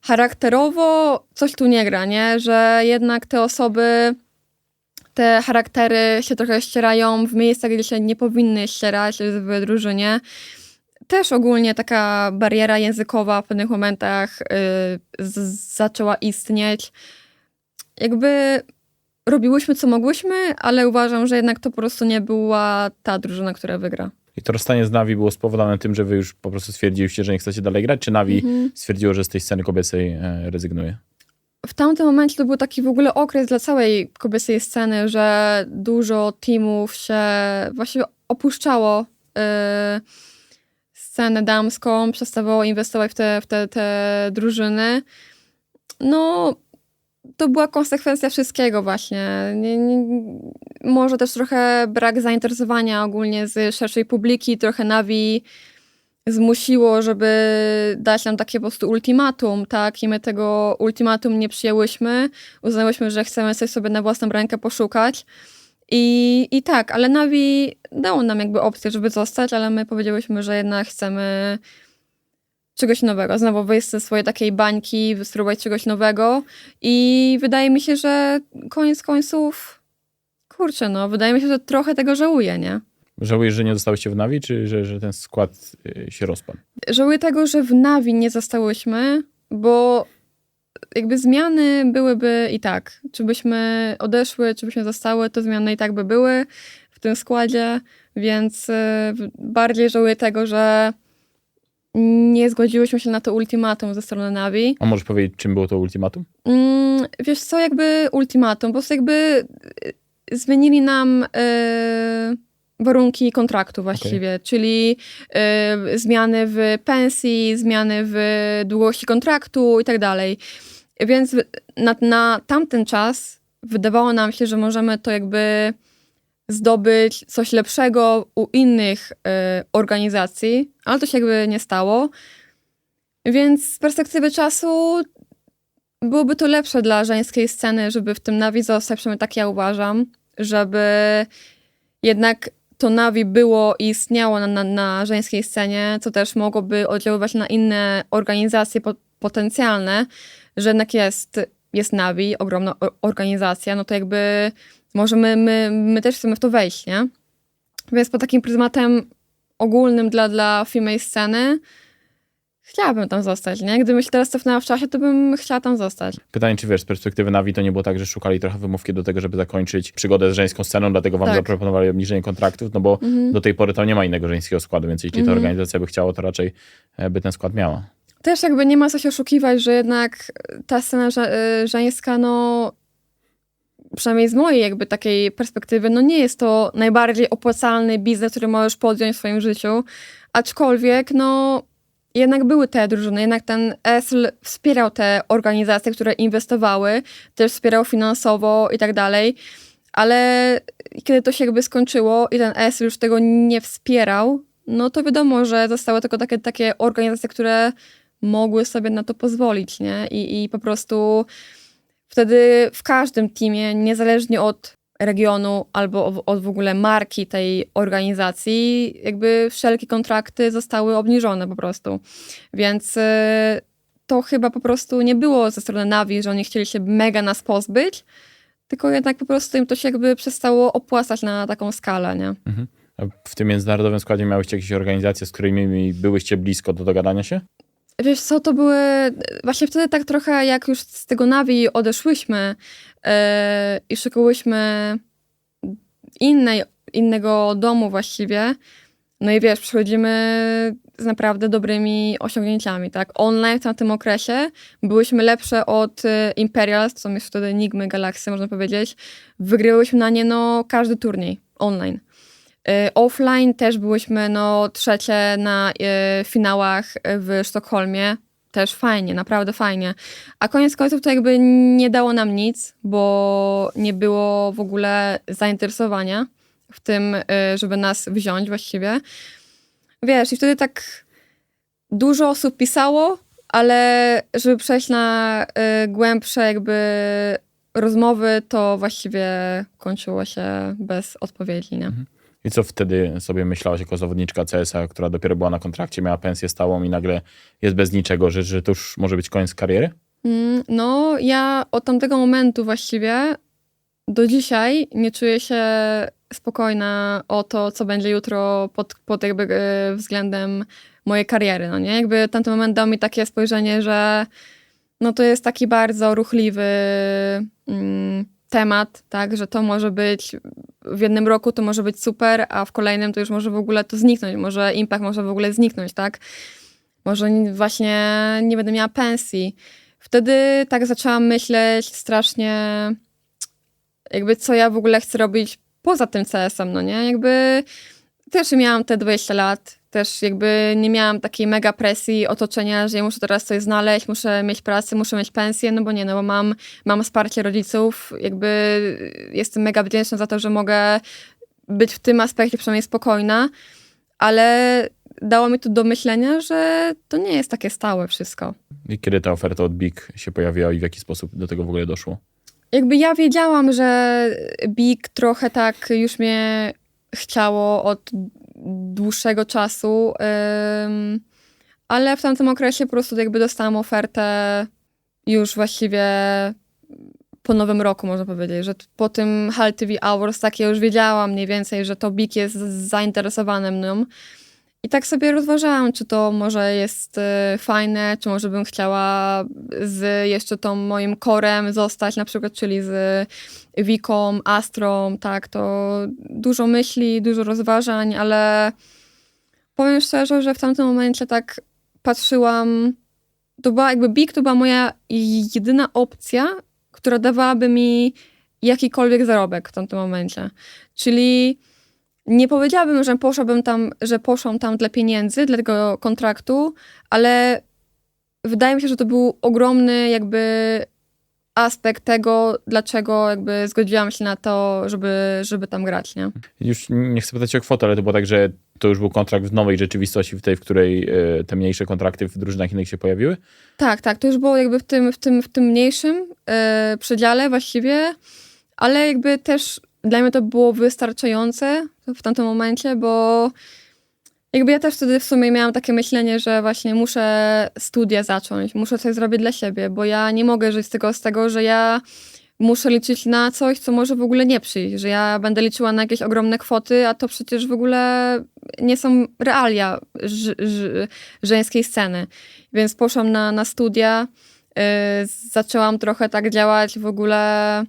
S2: charakterowo coś tu nie gra, nie? Że jednak te osoby, te charaktery się trochę ścierają w miejscach, gdzie się nie powinny ścierać w drużynie. Też ogólnie taka bariera językowa w pewnych momentach zaczęła istnieć. Jakby robiłyśmy co mogłyśmy, ale uważam, że jednak to po prostu nie była ta drużyna, która wygra.
S1: I to rozstanie z Navi było spowodowane tym, że wy już po prostu stwierdziliście, że nie chcecie dalej grać, czy Navi stwierdziło, że z tej sceny kobiecej rezygnuje?
S2: W tamtym momencie to był taki w ogóle okres dla całej kobiecej sceny, że dużo teamów się właściwie opuszczało scenę damską, przestawało inwestować w te drużyny. No, to była konsekwencja wszystkiego właśnie. Może też trochę brak zainteresowania ogólnie z szerszej publiki, trochę Navi zmusiło, żeby dać nam takie po prostu ultimatum, tak? I my tego ultimatum nie przyjęłyśmy. Uznałyśmy, że chcemy coś sobie na własną rękę poszukać. I tak, ale Navi dało nam jakby opcję, żeby zostać, ale my powiedziałyśmy, że jednak chcemy czegoś nowego, znowu wyjść ze swojej takiej bańki, spróbować czegoś nowego i wydaje mi się, że koniec końców, kurczę, no, wydaje mi się, że trochę tego żałuję, nie?
S1: Żałujesz, że nie zostałyście w Navi, czy że ten skład się rozpadł?
S2: Żałuję tego, że w Navi nie zostałyśmy, bo jakby zmiany byłyby i tak. Czy byśmy odeszły, czy byśmy zostały, to zmiany i tak by były w tym składzie, więc bardziej żałuję tego, że nie zgodziłyśmy się na to ultimatum ze strony Navi.
S1: A możesz powiedzieć, czym było to ultimatum?
S2: Wiesz co, jakby ultimatum, po prostu jakby zmienili nam warunki kontraktu właściwie, czyli zmiany w pensji, zmiany w długości kontraktu i tak dalej. Więc na tamten czas wydawało nam się, że możemy to jakby zdobyć coś lepszego u innych organizacji, ale to się jakby nie stało. Więc z perspektywy czasu byłoby to lepsze dla żeńskiej sceny, żeby w tym Navi zostać, przynajmniej tak ja uważam, żeby jednak to Navi było i istniało na żeńskiej scenie, co też mogłoby oddziaływać na inne organizacje potencjalne, że jednak jest Navi, ogromna organizacja, no to jakby może my też chcemy w to wejść, nie? Więc pod takim pryzmatem ogólnym dla female sceny chciałabym tam zostać, nie? Gdybym się teraz cofnęła w czasie, to bym chciała tam zostać.
S1: Pytanie, czy wiesz, z perspektywy Navi to nie było tak, że szukali trochę wymówki do tego, żeby zakończyć przygodę z żeńską sceną, dlatego wam
S2: Tak.
S1: zaproponowali obniżenie kontraktów, no bo do tej pory tam nie ma innego żeńskiego składu, więc jeśli ta organizacja by chciała, to raczej by ten skład miała.
S2: Też jakby nie ma co się oszukiwać, że jednak ta scena żeńska, no przynajmniej z mojej jakby takiej perspektywy, no nie jest to najbardziej opłacalny biznes, który możesz podjąć w swoim życiu, aczkolwiek no jednak były te drużyny, jednak ten ESL wspierał te organizacje, które inwestowały, też wspierał finansowo i tak dalej, ale kiedy to się jakby skończyło i ten ESL już tego nie wspierał, no to wiadomo, że zostały tylko takie organizacje, które mogły sobie na to pozwolić, nie? I po prostu wtedy w każdym teamie, niezależnie od regionu albo od w ogóle marki tej organizacji, jakby wszelkie kontrakty zostały obniżone po prostu. Więc to chyba po prostu nie było ze strony Navi, że oni chcieli się mega nas pozbyć, tylko jednak po prostu im to się jakby przestało opłacać na taką skalę, nie?
S1: A w tym międzynarodowym składzie miałyście jakieś organizacje, z którymi byłyście blisko do dogadania się?
S2: Wiesz co, to były właśnie wtedy tak trochę, jak już z tego Navi odeszłyśmy i szykowałyśmy innego domu właściwie, no i wiesz, przychodzimy z naprawdę dobrymi osiągnięciami, tak? Online w tamtym okresie byłyśmy lepsze od Imperials, to są już wtedy Enigmy, Galaxy, można powiedzieć. Wygrywałyśmy na nie no każdy turniej online. Offline też byłyśmy no trzecie na finałach w Sztokholmie. Też fajnie, naprawdę fajnie. A koniec końców to jakby nie dało nam nic, bo nie było w ogóle zainteresowania w tym, żeby nas wziąć właściwie. Wiesz, i wtedy tak dużo osób pisało, ale żeby przejść na głębsze jakby rozmowy, to właściwie kończyło się bez odpowiedzi, nie?
S1: I co wtedy sobie myślałaś jako zawodniczka CS-a, która dopiero była na kontrakcie, miała pensję stałą i nagle jest bez niczego, że to już może być koniec kariery?
S2: No, ja od tamtego momentu właściwie do dzisiaj nie czuję się spokojna o to, co będzie jutro pod jakby względem mojej kariery, no nie? Jakby tamten moment dał mi takie spojrzenie, że no to jest taki bardzo ruchliwy temat, tak, że to może być w jednym roku to może być super, a w kolejnym to już może w ogóle to zniknąć, może impact może w ogóle zniknąć, tak? Może właśnie nie będę miała pensji. Wtedy tak zaczęłam myśleć strasznie jakby co ja w ogóle chcę robić poza tym CS-em, no nie? Jakby też miałam te 20 lat, też jakby nie miałam takiej mega presji otoczenia, że ja muszę teraz coś znaleźć, muszę mieć pracę, muszę mieć pensję, no bo nie, no bo mam wsparcie rodziców, jakby jestem mega wdzięczna za to, że mogę być w tym aspekcie przynajmniej spokojna, ale dało mi to do myślenia, że to nie jest takie stałe wszystko.
S1: I kiedy ta oferta od Big się pojawiła i w jaki sposób do tego w ogóle doszło?
S2: Jakby ja wiedziałam, że Big trochę tak już mnie chciało od dłuższego czasu, ale w tamtym okresie po prostu jakby dostałam ofertę już właściwie po nowym roku, można powiedzieć, że po tym HAL TV Awards tak ja już wiedziałam mniej więcej, że to BIG jest zainteresowany mną. I tak sobie rozważałam, czy to może jest fajne, czy może bym chciała z jeszcze tą moim korem zostać, na przykład, czyli z Wiką, Astrą, tak, to dużo myśli, dużo rozważań, ale powiem szczerze, że w tamtym momencie tak patrzyłam, to była jakby BIG, to była moja jedyna opcja, która dawałaby mi jakikolwiek zarobek w tamtym momencie. Czyli nie powiedziałabym, że poszłam tam dla pieniędzy, dla tego kontraktu, ale wydaje mi się, że to był ogromny jakby aspekt tego, dlaczego jakby zgodziłam się na to, żeby tam grać, nie?
S1: Już nie chcę pytać o kwotę, ale to było tak, że to już był kontrakt w nowej rzeczywistości, w tej, w której te mniejsze kontrakty w drużynach innych się pojawiły?
S2: Tak, to już było jakby w tym mniejszym przedziale właściwie, ale jakby też dla mnie to było wystarczające w tamtym momencie, bo jakby ja też wtedy w sumie miałam takie myślenie, że właśnie muszę studia zacząć, muszę coś zrobić dla siebie, bo ja nie mogę żyć z tego, że ja muszę liczyć na coś, co może w ogóle nie przyjść, że ja będę liczyła na jakieś ogromne kwoty, a to przecież w ogóle nie są realia żeńskiej sceny. Więc poszłam na studia, zaczęłam trochę tak działać w ogóle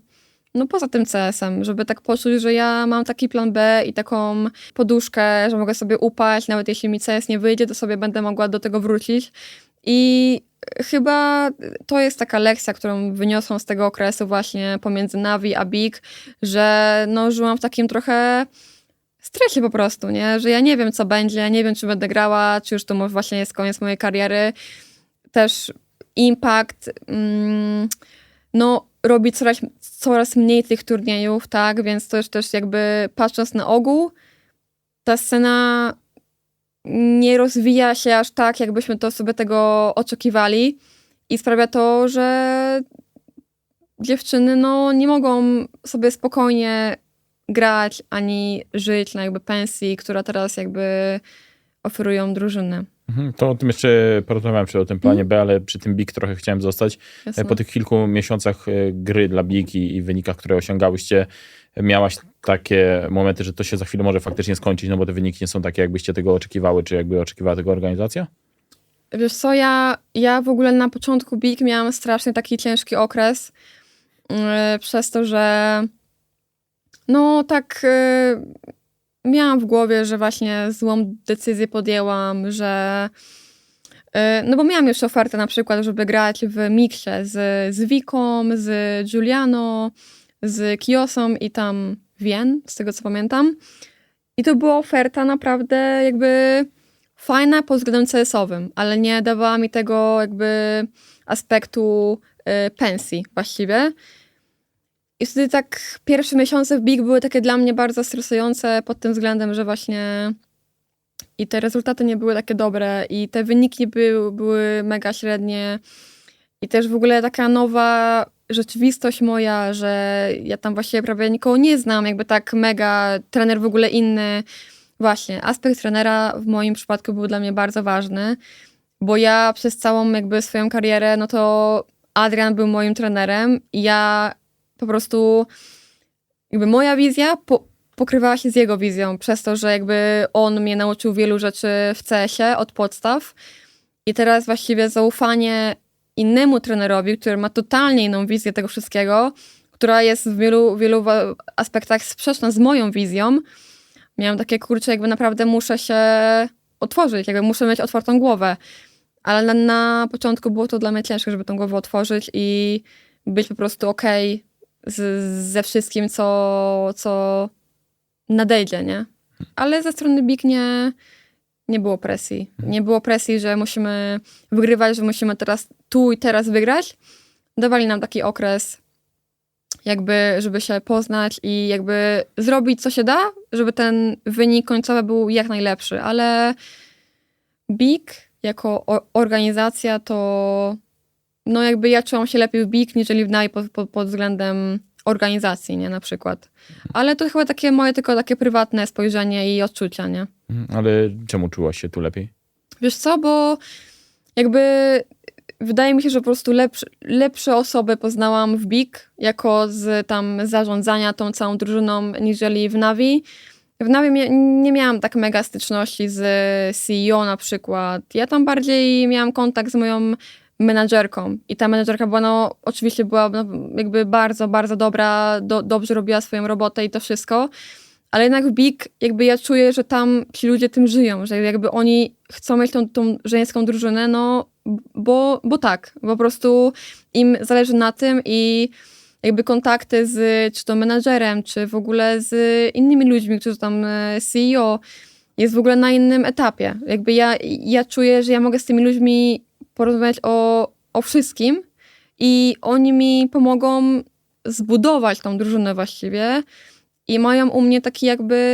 S2: no poza tym CS-em, żeby tak poczuć, że ja mam taki plan B i taką poduszkę, że mogę sobie upaść, nawet jeśli mi CS nie wyjdzie, to sobie będę mogła do tego wrócić. I chyba to jest taka lekcja, którą wyniosłam z tego okresu właśnie pomiędzy Navi a BIG, że no żyłam w takim trochę stresie po prostu, nie? Że ja nie wiem, co będzie, nie wiem, czy będę grała, czy już to może właśnie jest koniec mojej kariery. Też Impact, no robi coraz mniej tych turniejów, tak, więc to już też jakby patrząc na ogół, ta scena nie rozwija się aż tak, jakbyśmy to sobie tego oczekiwali i sprawia to, że dziewczyny no nie mogą sobie spokojnie grać ani żyć na jakby pensji, która teraz jakby oferują drużyny.
S1: To o tym jeszcze porozmawiałem o tym planie B, ale przy tym BIG trochę chciałem zostać.
S2: Jasne.
S1: Po tych kilku miesiącach gry dla BIG i wynikach, które osiągałyście, miałaś takie momenty, że to się za chwilę może faktycznie skończyć, no bo te wyniki nie są takie, jakbyście tego oczekiwały, czy jakby oczekiwała tego organizacja?
S2: Wiesz co, ja w ogóle na początku BIG miałam strasznie taki ciężki okres, przez to, że no tak miałam w głowie, że właśnie złą decyzję podjęłam, że no bo miałam już ofertę na przykład, żeby grać w miksie z Wiką, z Giuliano, z Kiosą i tam Wien, z tego co pamiętam. I to była oferta naprawdę jakby fajna pod względem CS-owym, ale nie dawała mi tego jakby aspektu pensji właściwie. I wtedy tak pierwsze miesiące w BIG były takie dla mnie bardzo stresujące pod tym względem, że właśnie i te rezultaty nie były takie dobre i te wyniki były mega średnie i też w ogóle taka nowa rzeczywistość moja, że ja tam właściwie prawie nikogo nie znam, jakby tak mega, trener w ogóle inny. Właśnie, aspekt trenera w moim przypadku był dla mnie bardzo ważny, bo ja przez całą jakby swoją karierę, no to Adrian był moim trenerem i ja po prostu jakby moja wizja pokrywała się z jego wizją, przez to, że jakby on mnie nauczył wielu rzeczy w CS-ie od podstaw i teraz właściwie zaufanie innemu trenerowi, który ma totalnie inną wizję tego wszystkiego, która jest w wielu aspektach sprzeczna z moją wizją. Miałam takie, kurczę, jakby naprawdę muszę się otworzyć, jakby muszę mieć otwartą głowę. Ale na początku było to dla mnie ciężkie, żeby tą głowę otworzyć i być po prostu okej ze wszystkim, co nadejdzie, nie? Ale ze strony BIG nie było presji. Nie było presji, że musimy wygrywać, że musimy teraz tu i teraz wygrać. Dawali nam taki okres jakby, żeby się poznać i jakby zrobić, co się da, żeby ten wynik końcowy był jak najlepszy, ale BIG jako organizacja to no jakby ja czułam się lepiej w BIG niżeli w NAI pod względem organizacji, nie, na przykład. Ale to chyba takie moje tylko takie prywatne spojrzenie i odczucia, nie?
S1: Ale czemu czułaś się tu lepiej?
S2: Wiesz co, bo jakby wydaje mi się, że po prostu lepsze osoby poznałam w BIG jako z tam zarządzania tą całą drużyną niżeli w Navi. W Navi nie miałam tak mega styczności z CEO na przykład. Ja tam bardziej miałam kontakt z moją menadżerką i ta menadżerka była, no oczywiście była jakby bardzo, bardzo dobra, dobrze robiła swoją robotę i to wszystko, ale jednak w BIG jakby ja czuję, że tam ci ludzie tym żyją, że jakby oni chcą mieć tą żeńską drużynę, no bo tak, po prostu im zależy na tym i jakby kontakty z czy to menadżerem, czy w ogóle z innymi ludźmi, którzy tam CEO jest w ogóle na innym etapie. Jakby ja czuję, że ja mogę z tymi ludźmi porozmawiać o wszystkim i oni mi pomogą zbudować tą drużynę właściwie i mają u mnie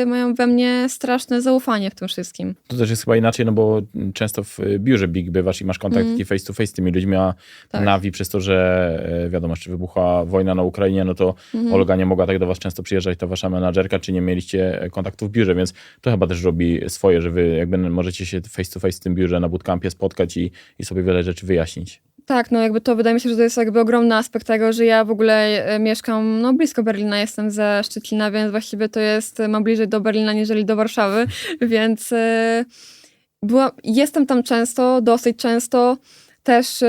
S2: mają we mnie straszne zaufanie w tym wszystkim.
S1: To też jest chyba inaczej, no bo często w biurze BIG bywasz i masz kontakt taki face to face z tymi ludźmi, a
S2: Tak.
S1: Navi przez to, że wiadomo, jeszcze wybuchła wojna na Ukrainie, no to Olga nie mogła tak do was często przyjeżdżać, to wasza menadżerka, czy nie mieliście kontaktu w biurze, więc to chyba też robi swoje, że wy jakby możecie się face to face w tym biurze na bootcampie spotkać i sobie wiele rzeczy wyjaśnić.
S2: Tak, no jakby to wydaje mi się, że to jest jakby ogromny aspekt tego, że ja w ogóle mieszkam no blisko Berlina, jestem ze Szczecina, więc właściwie to mam bliżej do Berlina niżeli do Warszawy, więc jestem tam często, dosyć często, też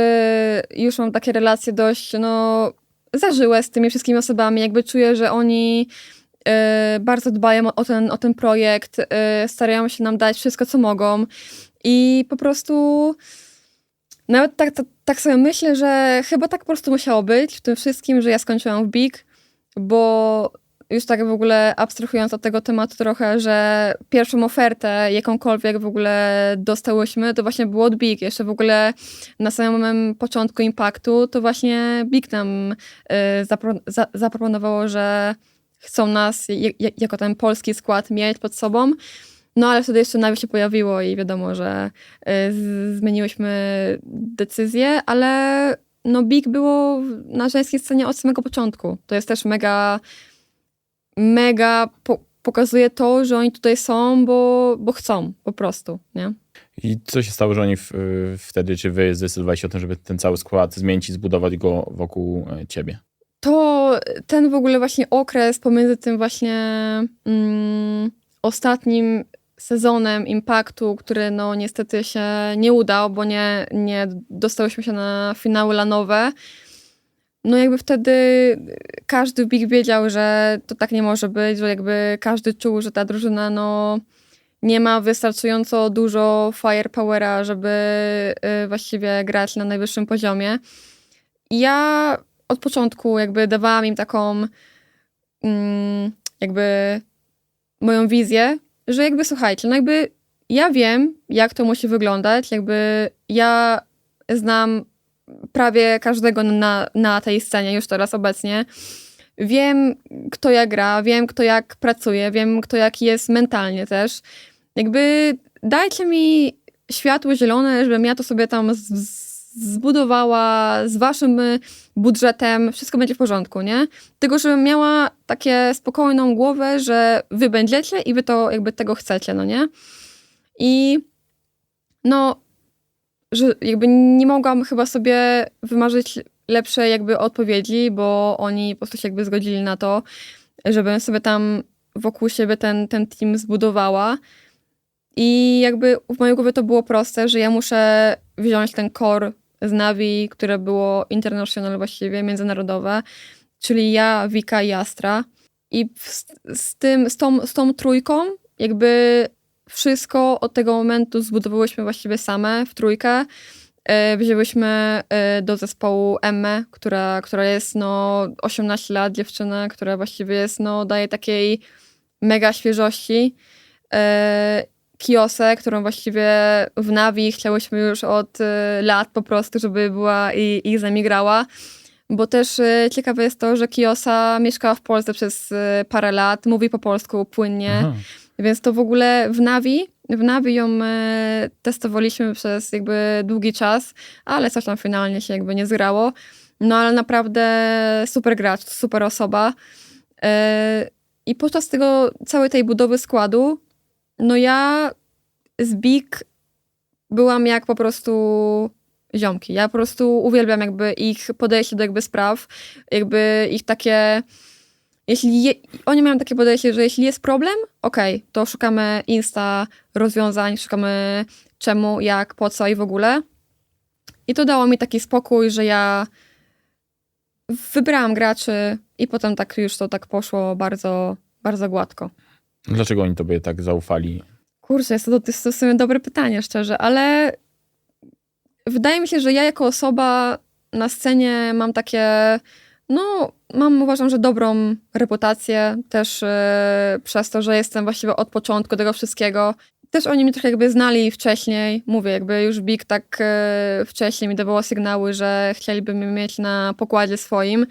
S2: już mam takie relacje dość no zażyłe z tymi wszystkimi osobami, jakby czuję, że oni bardzo dbają o ten projekt, starają się nam dać wszystko, co mogą i po prostu nawet tak sobie myślę, że chyba tak po prostu musiało być w tym wszystkim, że ja skończyłam w BIG, bo już tak w ogóle abstrahując od tego tematu trochę, że pierwszą ofertę jakąkolwiek w ogóle dostałyśmy, to właśnie było od BIG. Jeszcze w ogóle na samym początku Impaktu to właśnie BIG nam zaproponowało, że chcą nas jako ten polski skład mieć pod sobą. No ale wtedy jeszcze Navi się pojawiło i wiadomo, że zmieniłyśmy decyzję, ale no BIG było na żeńskiej scenie od samego początku. To jest też mega pokazuje to, że oni tutaj są, bo chcą po prostu, nie?
S1: I co się stało, że oni wtedy, czy wy zdecydowali się o tym, żeby ten cały skład zmienić i zbudować go wokół ciebie?
S2: To ten w ogóle właśnie okres pomiędzy tym właśnie ostatnim sezonem Impaktu, który no niestety się nie udał, bo nie dostałyśmy się na finały lanowe. No jakby wtedy każdy w BIG wiedział, że to tak nie może być, że jakby każdy czuł, że ta drużyna no nie ma wystarczająco dużo firepowera, żeby właściwie grać na najwyższym poziomie. I ja od początku jakby dawałam im taką jakby moją wizję, że jakby słuchajcie, no jakby ja wiem, jak to musi wyglądać, jakby ja znam prawie każdego na tej scenie już teraz obecnie. Wiem, kto jak gra, wiem, kto jak pracuje, wiem, kto jak jest mentalnie też. Jakby dajcie mi światło zielone, żebym ja to sobie tam zbudowała z waszym budżetem, wszystko będzie w porządku, nie? Tylko żebym miała takie spokojną głowę, że wy będziecie i wy to jakby tego chcecie, no nie? I no, że jakby nie mogłam chyba sobie wymarzyć lepszej jakby odpowiedzi, bo oni po prostu się jakby zgodzili na to, żebym sobie tam wokół siebie ten team zbudowała. I jakby w mojej głowie to było proste, że ja muszę wziąć ten core z Navi, które było international właściwie, międzynarodowe, czyli ja, Wika i Astra. I z tą trójką jakby wszystko od tego momentu zbudowałyśmy właściwie same w trójkę. Wzięłyśmy do zespołu Emmę, która jest no 18 lat, dziewczyna, która właściwie jest, no daje takiej mega świeżości. Kiosę, którą właściwie w Navi chciałyśmy już od lat po prostu, żeby była i z nami grała. Bo też ciekawe jest to, że Kiosa mieszkała w Polsce przez parę lat, mówi po polsku płynnie,
S1: Aha.
S2: więc to w ogóle w Navi ją testowaliśmy przez jakby długi czas, ale coś tam finalnie się jakby nie zgrało. No ale naprawdę super gracz, super osoba. I podczas całej tej budowy składu, no ja z BIG byłam jak po prostu ziomki. Ja po prostu uwielbiam jakby ich podejście do jakby spraw, jakby ich takie... Oni mają takie podejście, że jeśli jest problem, okej, to szukamy rozwiązań, szukamy czemu, jak, po co i w ogóle. I to dało mi taki spokój, że ja wybrałam graczy i potem tak już to tak poszło bardzo, bardzo gładko.
S1: Dlaczego oni tobie tak zaufali?
S2: Kurczę, jest to w sumie dobre pytanie, szczerze, ale wydaje mi się, że ja jako osoba na scenie mam takie, uważam, że dobrą reputację też przez to, że jestem właściwie od początku tego wszystkiego. Też oni mnie trochę jakby znali wcześniej, mówię, jakby już Big tak wcześniej mi dawało sygnały, że chcieliby mnie mieć na pokładzie swoim.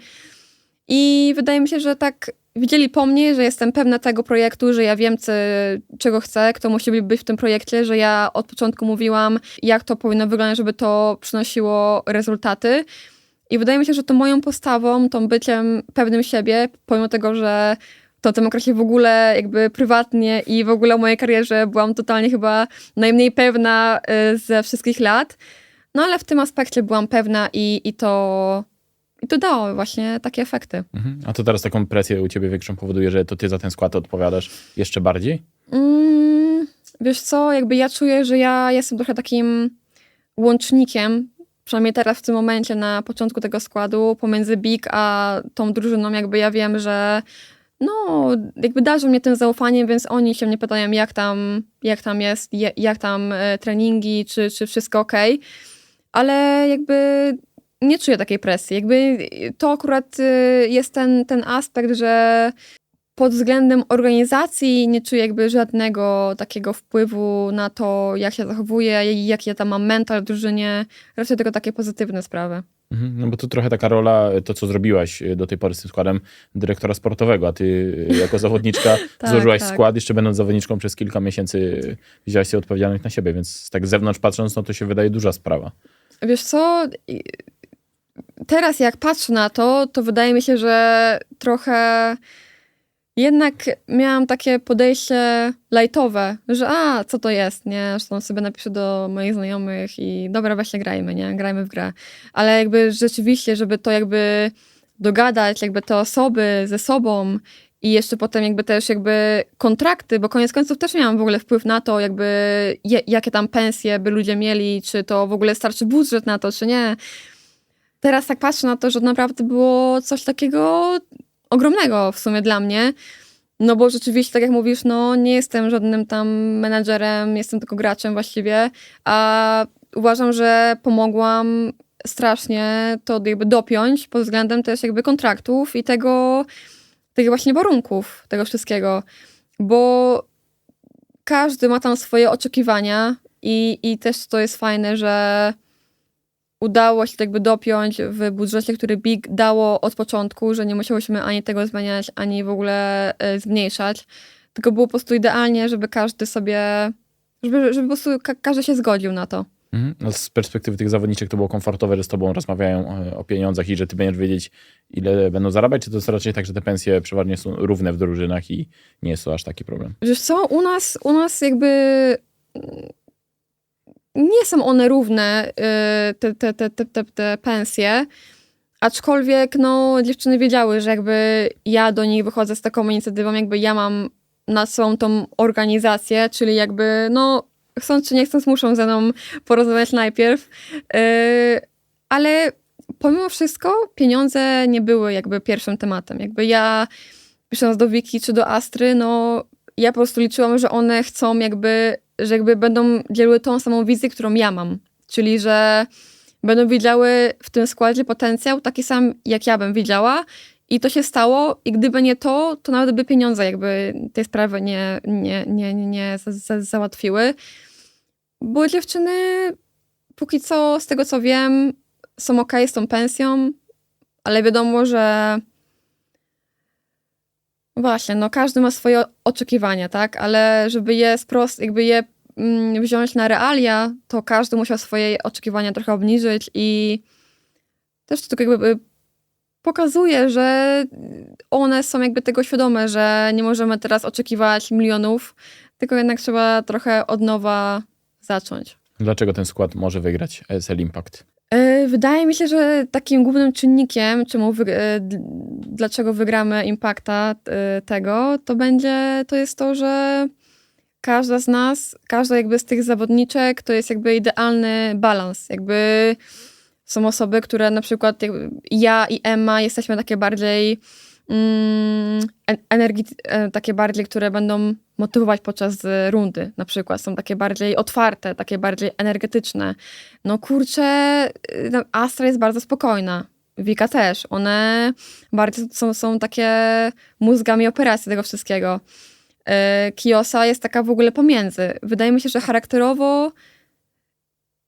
S2: I wydaje mi się, że tak widzieli po mnie, że jestem pewna tego projektu, że ja wiem, czego chcę, kto musi być w tym projekcie, że ja od początku mówiłam, jak to powinno wyglądać, żeby to przynosiło rezultaty. I wydaje mi się, że to moją postawą, tą byciem pewnym siebie, pomimo tego, że to w tym okresie w ogóle jakby prywatnie i w ogóle o mojej karierze byłam totalnie chyba najmniej pewna ze wszystkich lat. No ale w tym aspekcie byłam pewna i to dało właśnie takie efekty.
S1: Mhm. A to teraz taką presję u ciebie większą powoduje, że to ty za ten skład odpowiadasz jeszcze bardziej?
S2: Wiesz co, jakby ja czuję, że ja jestem trochę takim łącznikiem, przynajmniej teraz w tym momencie na początku tego składu, pomiędzy Big a tą drużyną, jakby ja wiem, że jakby darzą mnie tym zaufaniem, więc oni się mnie pytają, jak tam jest, jak tam treningi, czy wszystko okej. Ale jakby nie czuję takiej presji. Jakby to akurat jest ten aspekt, że pod względem organizacji nie czuję jakby żadnego takiego wpływu na to, jak się zachowuję, jaki ja tam mam mental w drużynie. Raczej tylko takie pozytywne sprawy.
S1: Mhm. No bo to trochę taka rola, to co zrobiłaś do tej pory z tym składem dyrektora sportowego, a ty jako zawodniczka złożyłaś skład, jeszcze będąc zawodniczką przez kilka miesięcy wzięłaś sobie odpowiedzialność na siebie, więc tak z zewnątrz patrząc, no to się wydaje duża sprawa.
S2: Wiesz co, teraz jak patrzę na to wydaje mi się, że trochę jednak miałam takie podejście lightowe, że co to jest, nie? Zresztą sobie napiszę do moich znajomych i dobra, właśnie grajmy, nie? Grajmy w grę. Ale jakby rzeczywiście, żeby to jakby dogadać, jakby te osoby ze sobą i jeszcze potem jakby też jakby kontrakty, bo koniec końców też miałam w ogóle wpływ na to, jakby jakie tam pensje by ludzie mieli, czy to w ogóle starczy budżet na to, czy nie. Teraz tak patrzę na to, że naprawdę było coś takiego ogromnego w sumie dla mnie, no bo rzeczywiście, tak jak mówisz, nie jestem żadnym tam menadżerem, jestem tylko graczem właściwie, a uważam, że pomogłam strasznie to jakby dopiąć pod względem też jakby kontraktów i tych właśnie warunków, tego wszystkiego, bo każdy ma tam swoje oczekiwania i też to jest fajne, że udało się jakby dopiąć w budżecie, który Big dało od początku, że nie musiałyśmy ani tego zmieniać, ani w ogóle zmniejszać. Tylko było po prostu idealnie, żeby każdy sobie, żeby po prostu każdy się zgodził na to.
S1: Mhm. No z perspektywy tych zawodniczek to było komfortowe, że z tobą rozmawiają o pieniądzach i że ty będziesz wiedzieć, ile będą zarabiać, czy to jest raczej tak, że te pensje przeważnie są równe w drużynach i nie jest to aż taki problem?
S2: Wiesz co, u nas jakby nie są one równe, te pensje, aczkolwiek dziewczyny wiedziały, że jakby ja do nich wychodzę z taką inicjatywą, jakby ja mam nad sobą tą organizację, czyli jakby chcąc czy nie chcąc muszą ze mną porozmawiać najpierw, ale pomimo wszystko pieniądze nie były jakby pierwszym tematem. Jakby ja pisząc do Wiki czy do Astry, ja po prostu liczyłam, że one chcą że jakby będą dzieliły tą samą wizję, którą ja mam. Czyli, że będą widziały w tym składzie potencjał taki sam, jak ja bym widziała. I to się stało i gdyby nie to nawet by pieniądze jakby tej sprawy nie załatwiły. Bo dziewczyny póki co, z tego co wiem, są okej z tą pensją, ale wiadomo, że właśnie, każdy ma swoje oczekiwania, tak? Ale żeby jakby je wziąć na realia, to każdy musiał swoje oczekiwania trochę obniżyć i też to tylko jakby pokazuje, że one są jakby tego świadome, że nie możemy teraz oczekiwać milionów, tylko jednak trzeba trochę od nowa zacząć.
S1: Dlaczego ten skład może wygrać ESL Impact?
S2: Wydaje mi się, że takim głównym czynnikiem, dlaczego wygramy Impacta tego, to jest to, że każda z nas, każda jakby z tych zawodniczek to jest jakby idealny balans. Jakby są osoby, które na przykład ja i Emma jesteśmy takie bardziej takie bardziej, które będą motywować podczas rundy na przykład. Są takie bardziej otwarte, takie bardziej energetyczne. No kurczę, Astra jest bardzo spokojna. Wika też. One bardziej są takie mózgami operacji tego wszystkiego. Kiosa jest taka w ogóle pomiędzy. Wydaje mi się, że charakterowo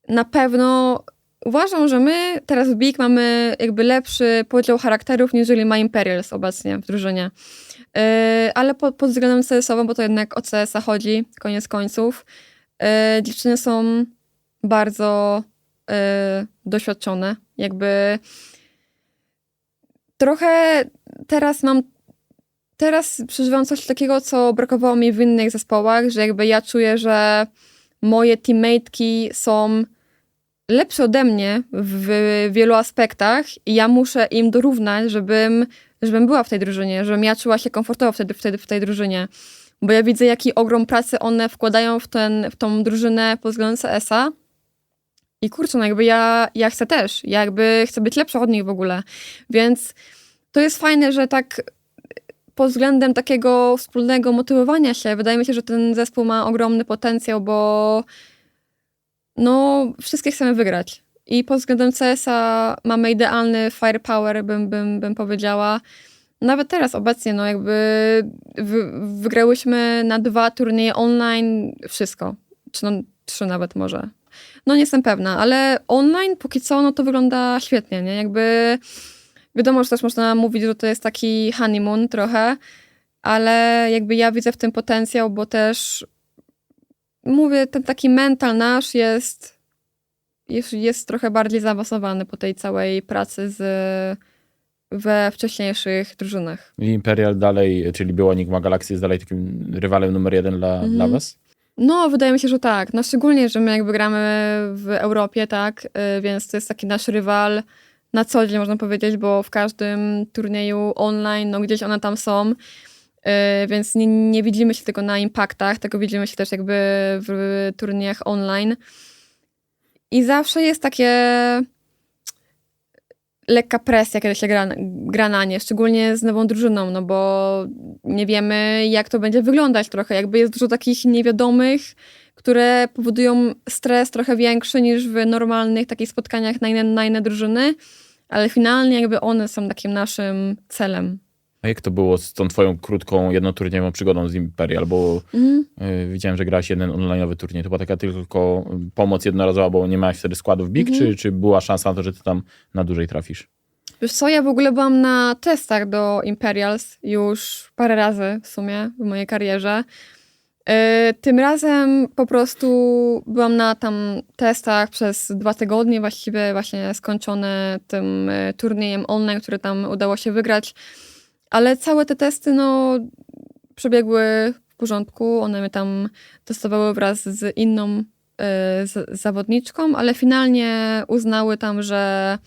S2: na pewno uważam, że my teraz w Big mamy jakby lepszy podział charakterów, niż ma Imperials obecnie w drużynie. Ale pod względem CS-owym, bo to jednak o CS-a chodzi, koniec końców, dziewczyny są bardzo doświadczone. Jakby trochę teraz przeżywam coś takiego, co brakowało mi w innych zespołach, że jakby ja czuję, że moje teammate'ki są lepsze ode mnie w wielu aspektach i ja muszę im dorównać, żebym była w tej drużynie, żebym ja czuła się komfortowo w tej drużynie. Bo ja widzę, jaki ogrom pracy one wkładają w tą drużynę pod względem CS-a. I kurczę, no jakby ja chcę też. Ja jakby chcę być lepsza od nich w ogóle. Więc to jest fajne, że tak pod względem takiego wspólnego motywowania się, wydaje mi się, że ten zespół ma ogromny potencjał, bo no, wszystkie chcemy wygrać. I pod względem CS-a mamy idealny firepower, bym powiedziała. Nawet teraz obecnie, no jakby wygrałyśmy na 2 turnieje online wszystko. Czy no 3 nawet może. No nie jestem pewna, ale online póki co, no to wygląda świetnie, nie? Jakby wiadomo, że też można mówić, że to jest taki honeymoon trochę, ale jakby ja widzę w tym potencjał, bo też mówię, ten taki mental nasz jest trochę bardziej zaawansowany po tej całej pracy we wcześniejszych drużynach.
S1: I Imperial dalej, czyli była Enigma Galaxy, jest dalej takim rywalem numer 1 dla was?
S2: No, wydaje mi się, że tak. No szczególnie, że my jakby gramy w Europie, tak, więc to jest taki nasz rywal na co dzień, można powiedzieć, bo w każdym turnieju online, no gdzieś one tam są, więc nie widzimy się tylko na Impactach, tylko widzimy się też jakby w turniejach online. I zawsze jest takie lekka presja, kiedy się gra na nie, szczególnie z nową drużyną, no bo nie wiemy, jak to będzie wyglądać trochę. Jakby jest dużo takich niewiadomych, które powodują stres trochę większy niż w normalnych takich spotkaniach na inne drużyny, ale finalnie jakby one są takim naszym celem.
S1: A jak to było z tą twoją krótką, jednoturniejową przygodą z Imperial? Bo widziałem, że grałaś jeden online'owy turniej. To była taka tylko pomoc jednorazowa, bo nie miałaś wtedy składów Big, czy była szansa na to, że ty tam na dłużej trafisz?
S2: Wiesz co, ja w ogóle byłam na testach do Imperials już parę razy w sumie w mojej karierze. Tym razem po prostu byłam na tam testach przez 2 tygodnie, właściwie właśnie skończone tym turniejem online, który tam udało się wygrać. Ale całe te testy, no, przebiegły w porządku. One mnie tam testowały wraz z inną zawodniczką, ale finalnie uznały tam, że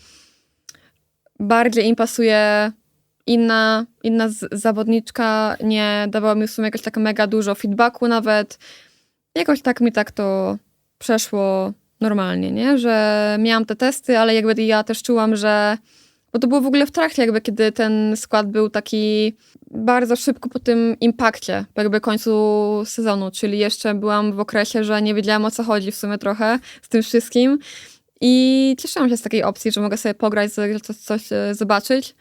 S2: bardziej im pasuje inna zawodniczka. Nie dawała mi w sumie jakoś tak mega dużo feedbacku nawet. Jakoś tak mi to przeszło normalnie, nie? Że miałam te testy, ale jakby ja też czułam, że bo to było w ogóle w trakcie, jakby kiedy ten skład był taki bardzo szybko po tym impakcie, po jakby końcu sezonu, czyli jeszcze byłam w okresie, że nie wiedziałam, o co chodzi w sumie trochę z tym wszystkim i cieszyłam się z takiej opcji, że mogę sobie pograć, coś zobaczyć,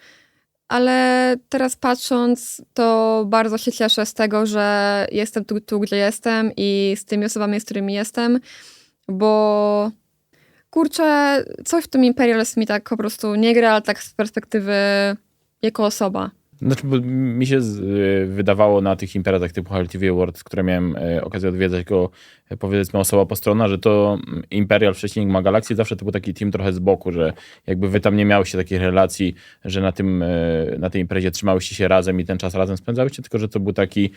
S2: ale teraz patrząc, to bardzo się cieszę z tego, że jestem tu, gdzie jestem i z tymi osobami, z którymi jestem, bo kurczę, coś w tym Imperials mi tak po prostu nie gra, ale tak z perspektywy jako osoba.
S1: Znaczy, bo mi się wydawało na tych imprezach typu HLTV Awards, które miałem okazję odwiedzać go, powiedzmy osoba postronna, że to Imperial wcześniej Enigma Galaxy zawsze to był taki team trochę z boku, że jakby wy tam nie miałyście takich relacji, że na tej imprezie trzymałyście się razem i ten czas razem spędzałyście, tylko że to był taki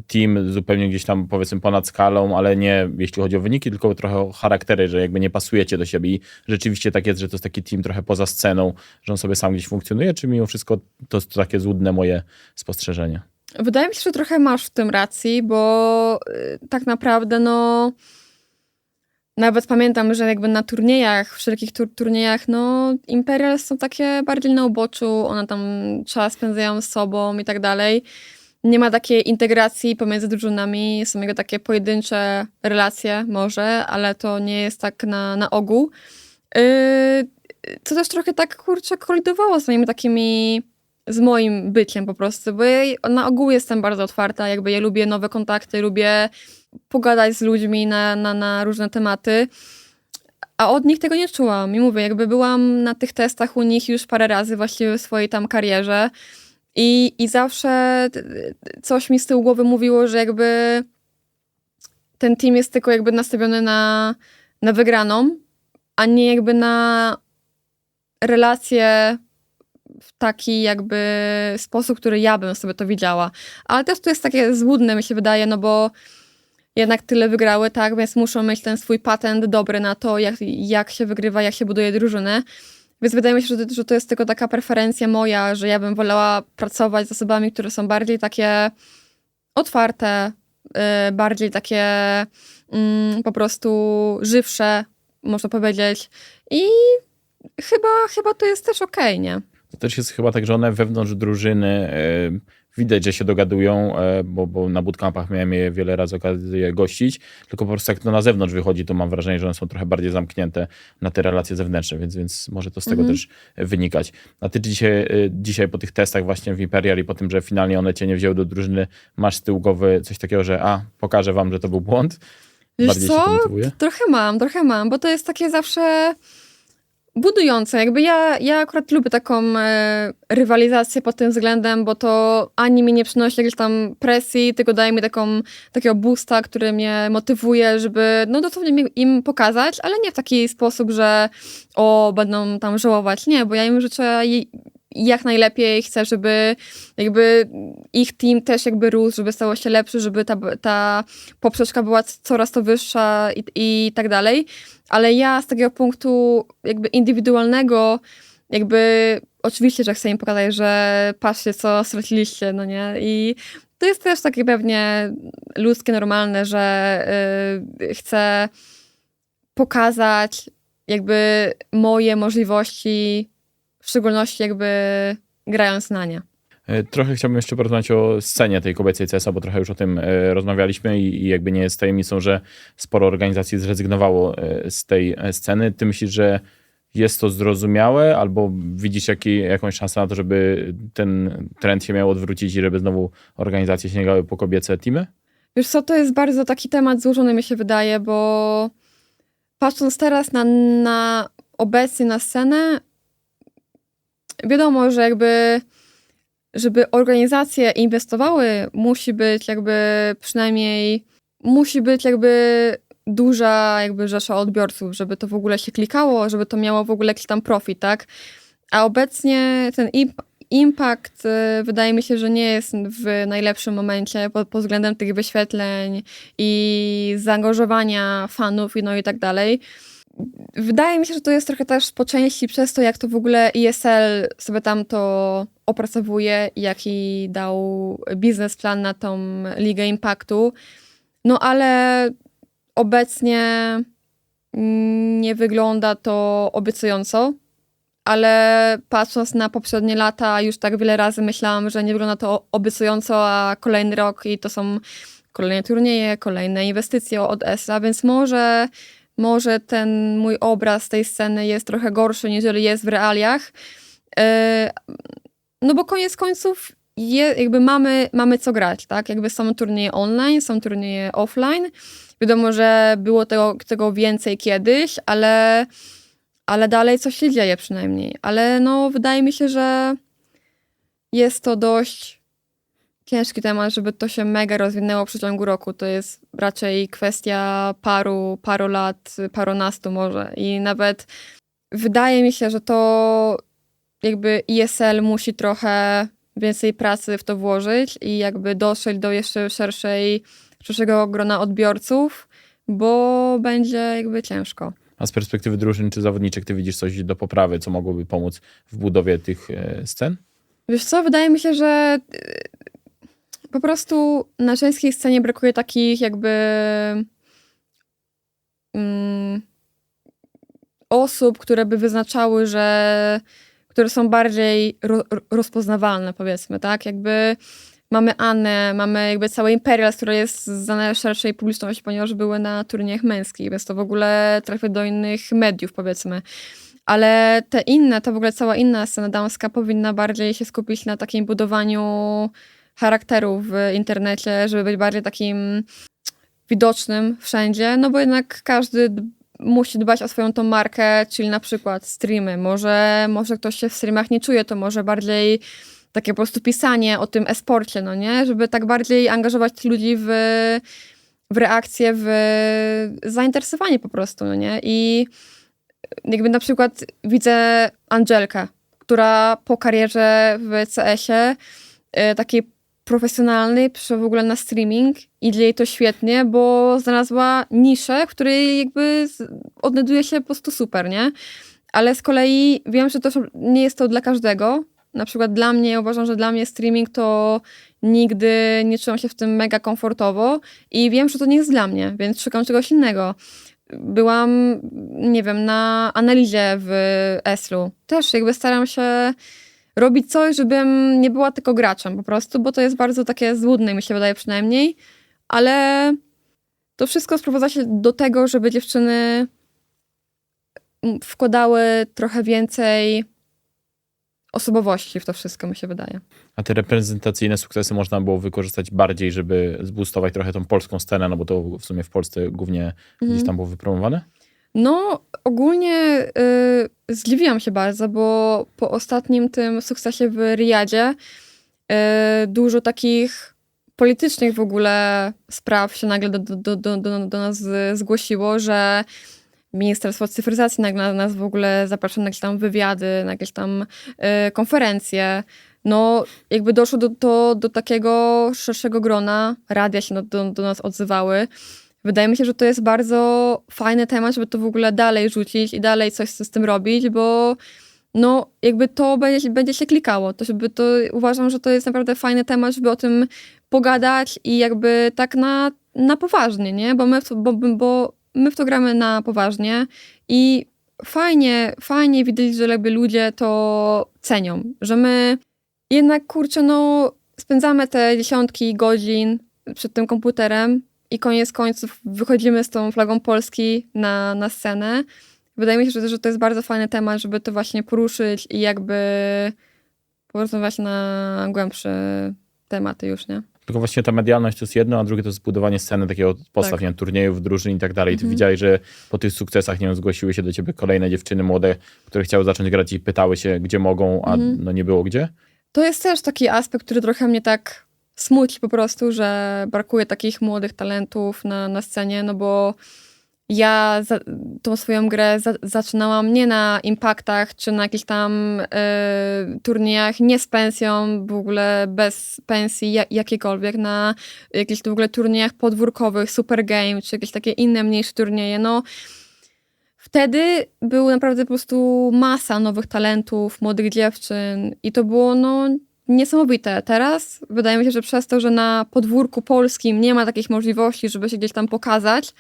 S1: team zupełnie gdzieś tam powiedzmy ponad skalą, ale nie jeśli chodzi o wyniki, tylko trochę o charaktery, że jakby nie pasujecie do siebie i rzeczywiście tak jest, że to jest taki team trochę poza sceną, że on sobie sam gdzieś funkcjonuje, czy mimo wszystko to jest takie złudne moje spostrzeżenie?
S2: Wydaje mi się, że trochę masz w tym racji, bo tak naprawdę no nawet pamiętam, że jakby na turniejach, wszelkich turniejach, no Imperial są takie bardziej na uboczu, one tam czas spędzają z sobą i tak dalej. Nie ma takiej integracji pomiędzy drużynami, są jego takie pojedyncze relacje może, ale to nie jest tak na ogół. Co też trochę tak, kurczę, kolidowało z moimi takimi, z moim byciem po prostu, bo ja na ogół jestem bardzo otwarta, jakby ja lubię nowe kontakty, lubię pogadać z ludźmi na różne tematy, a od nich tego nie czułam. I mówię, jakby byłam na tych testach u nich już parę razy właściwie w swojej tam karierze i zawsze coś mi z tyłu głowy mówiło, że jakby ten team jest tylko jakby nastawiony na wygraną, a nie jakby na relacje w taki jakby sposób, który ja bym sobie to widziała. Ale też to jest takie złudne, mi się wydaje, no bo jednak tyle wygrały, tak, więc muszą mieć ten swój patent dobry na to, jak się wygrywa, jak się buduje drużynę. Więc wydaje mi się, że to jest tylko taka preferencja moja, że ja bym wolała pracować z osobami, które są bardziej takie otwarte, bardziej takie po prostu żywsze, można powiedzieć. I chyba to jest też okej, nie?
S1: To też jest chyba tak, że one wewnątrz drużyny widać, że się dogadują, bo na bootcampach miałem je wiele razy okazję gościć, tylko po prostu jak to na zewnątrz wychodzi, to mam wrażenie, że one są trochę bardziej zamknięte na te relacje zewnętrzne, więc może to z tego też wynikać. A ty dzisiaj po tych testach właśnie w Imperial i po tym, że finalnie one cię nie wzięły do drużyny, masz z tyłu głowy coś takiego, że pokażę wam, że to był błąd?
S2: Wiesz
S1: Bardziej się to
S2: co?
S1: motywuje?
S2: Trochę mam, bo to jest takie zawsze budujące. Jakby ja akurat lubię taką rywalizację pod tym względem, bo to ani mi nie przynosi jakiejś tam presji, tylko daje mi takiego boosta, który mnie motywuje, żeby no dosłownie im pokazać, ale nie w taki sposób, że będą tam żałować. Nie, bo ja im życzę jak najlepiej, chcę, żeby jakby ich team też jakby rósł, żeby stało się lepszy, żeby ta poprzeczka była coraz to wyższa i tak dalej. Ale ja z takiego punktu jakby indywidualnego jakby oczywiście, że chcę im pokazać, że patrzcie, co straciliście, no nie? I to jest też takie pewnie ludzkie, normalne, że chcę pokazać jakby moje możliwości, w szczególności jakby grając na nie.
S1: Trochę chciałbym jeszcze porozmawiać o scenie tej kobiecej CS-a, bo trochę już o tym rozmawialiśmy i jakby nie jest tajemnicą, że sporo organizacji zrezygnowało z tej sceny. Ty myślisz, że jest to zrozumiałe, albo widzisz jakąś szansę na to, żeby ten trend się miał odwrócić i żeby znowu organizacje sięgały po kobiece teamy?
S2: Wiesz co, to jest bardzo taki temat złożony, mi się wydaje, bo patrząc teraz obecnie na scenę, wiadomo, że jakby żeby organizacje inwestowały, musi być duża jakby rzesza odbiorców, żeby to w ogóle się klikało, żeby to miało w ogóle jakiś tam profit, tak? A obecnie ten impact wydaje mi się, że nie jest w najlepszym momencie pod względem tych wyświetleń i zaangażowania fanów i tak dalej. Wydaje mi się, że to jest trochę też po części przez to, jak to w ogóle ESL sobie tam to opracowuje i jaki dał biznesplan na tą Ligę Impaktu. No ale obecnie nie wygląda to obiecująco, ale patrząc na poprzednie lata, już tak wiele razy myślałam, że nie wygląda to obiecująco, a kolejny rok i to są kolejne turnieje, kolejne inwestycje od ESA, więc może ten mój obraz tej sceny jest trochę gorszy, niżeli jest w realiach. No bo koniec końców jakby mamy co grać, tak? Jakby są turnieje online, są turnieje offline. Wiadomo, że było tego więcej kiedyś, ale dalej coś się dzieje przynajmniej. Ale no wydaje mi się, że jest to dość ciężki temat, żeby to się mega rozwinęło w przeciągu roku. To jest raczej kwestia paru lat, parunastu może. I nawet wydaje mi się, że to jakby ESL musi trochę więcej pracy w to włożyć i jakby dotrzeć do jeszcze szerszego grona odbiorców, bo będzie jakby ciężko.
S1: A z perspektywy drużyn czy zawodniczek ty widzisz coś do poprawy, co mogłoby pomóc w budowie tych scen?
S2: Wiesz co, wydaje mi się, że po prostu na żeńskiej scenie brakuje takich jakby osób, które by wyznaczały, które są bardziej rozpoznawalne, powiedzmy, tak? Jakby mamy Annę, mamy jakby cały Imperial, które jest znane szerszej publiczności, ponieważ były na turniejach męskich, więc to w ogóle trafia do innych mediów, powiedzmy. Ale ta w ogóle cała inna scena damska powinna bardziej się skupić na takim budowaniu charakteru w internecie, żeby być bardziej takim widocznym wszędzie, no bo jednak każdy musi dbać o swoją tą markę, czyli na przykład streamy. Może ktoś się w streamach nie czuje, to może bardziej takie po prostu pisanie o tym e-sporcie, no nie? Żeby tak bardziej angażować ludzi w reakcję, w zainteresowanie po prostu, no nie? I jakby na przykład widzę Angelkę, która po karierze w CS-ie takiej profesjonalnej przyszła w ogóle na streaming. Idzie jej to świetnie, bo znalazła niszę, w której jakby odnajduje się po prostu super, nie? Ale z kolei wiem, że to nie jest to dla każdego. Na przykład dla mnie, uważam, że dla mnie streaming to nigdy nie czułam się w tym mega komfortowo i wiem, że to nie jest dla mnie, więc szukam czegoś innego. Byłam, nie wiem, na analizie w Eslu. Też jakby staram się robić coś, żebym nie była tylko graczem po prostu, bo to jest bardzo takie złudne, mi się wydaje przynajmniej, ale to wszystko sprowadza się do tego, żeby dziewczyny wkładały trochę więcej osobowości w to wszystko, mi się wydaje.
S1: A te reprezentacyjne sukcesy można było wykorzystać bardziej, żeby zboostować trochę tą polską scenę, no bo to w sumie w Polsce głównie gdzieś tam było wypromowane?
S2: No, ogólnie zdziwiłam się bardzo, bo po ostatnim tym sukcesie w Riyadzie dużo takich politycznych w ogóle spraw się nagle do nas zgłosiło, że Ministerstwo Cyfryzacji nagle nas w ogóle zaprasza na jakieś tam wywiady, na jakieś tam konferencje. No, jakby doszło do takiego szerszego grona, radia się do nas odzywały. Wydaje mi się, że to jest bardzo fajny temat, żeby to w ogóle dalej rzucić i dalej coś z tym robić, bo no jakby to będzie się klikało. Uważam, że to jest naprawdę fajny temat, żeby o tym pogadać i jakby tak na poważnie, nie? Bo my w to gramy na poważnie i fajnie widać, że jakby ludzie to cenią, że my jednak, kurczę, no spędzamy te dziesiątki godzin przed tym komputerem i koniec końców wychodzimy z tą flagą Polski na scenę. Wydaje mi się, że to jest bardzo fajny temat, żeby to właśnie poruszyć i jakby porozmawiać na głębsze tematy już, nie?
S1: Tylko właśnie ta medialność to jest jedno, a drugie to jest zbudowanie sceny takiego podstaw,
S2: Tak.
S1: nie wiem, turniejów, drużyn i tak dalej. Ty widziałeś, że po tych sukcesach, nie wiem, zgłosiły się do ciebie kolejne dziewczyny młode, które chciały zacząć grać i pytały się, gdzie mogą, a no nie było gdzie?
S2: To jest też taki aspekt, który trochę mnie tak smuci po prostu, że brakuje takich młodych talentów na scenie, no bo ja tą swoją grę zaczynałam nie na Impactach, czy na jakichś tam turniejach, nie z pensją, w ogóle bez pensji jakiejkolwiek, na jakichś w ogóle turniejach podwórkowych, Super Game, czy jakieś takie inne mniejsze turnieje, no. Wtedy było naprawdę po prostu masa nowych talentów, młodych dziewczyn i to było no niesamowite. Teraz wydaje mi się, że przez to, że na podwórku polskim nie ma takich możliwości, żeby się gdzieś tam pokazać,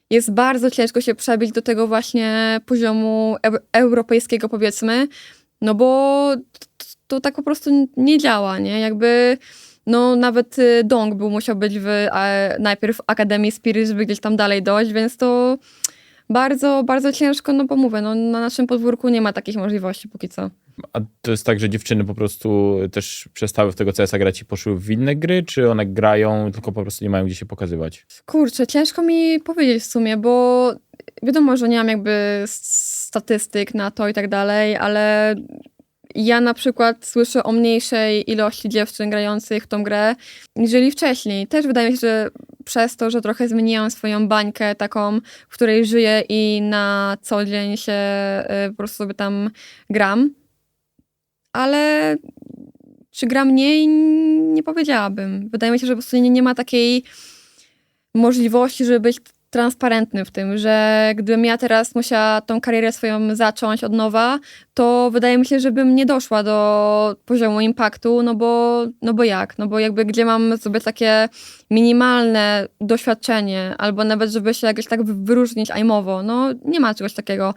S2: jest bardzo ciężko się przebić do tego właśnie poziomu europejskiego, powiedzmy, no bo to tak po prostu nie działa, nie? Jakby no nawet Dong musiał być najpierw w Akademii Spirit, żeby gdzieś tam dalej dojść, więc to bardzo, bardzo ciężko, no bo mówię, no na naszym podwórku nie ma takich możliwości póki co.
S1: A to jest tak, że dziewczyny po prostu też przestały w tego CS-a grać i poszły w inne gry, czy one grają, tylko po prostu nie mają gdzie się pokazywać?
S2: Kurczę, ciężko mi powiedzieć w sumie, bo wiadomo, że nie mam jakby statystyk na to i tak dalej, ale ja na przykład słyszę o mniejszej ilości dziewczyn grających w tą grę, niżeli wcześniej. Też wydaje mi się, że przez to, że trochę zmieniłam swoją bańkę taką, w której żyję i na co dzień się po prostu sobie tam gram. Ale czy gra mniej? Nie powiedziałabym. Wydaje mi się, że po prostu nie ma takiej możliwości, żeby być transparentny w tym, że gdybym ja teraz musiała tą karierę swoją zacząć od nowa, to wydaje mi się, że bym nie doszła do poziomu impaktu, no bo jak? No bo jakby gdzie mam sobie takie minimalne doświadczenie, albo nawet żeby się jakoś tak wyróżnić aimowo, no nie ma czegoś takiego.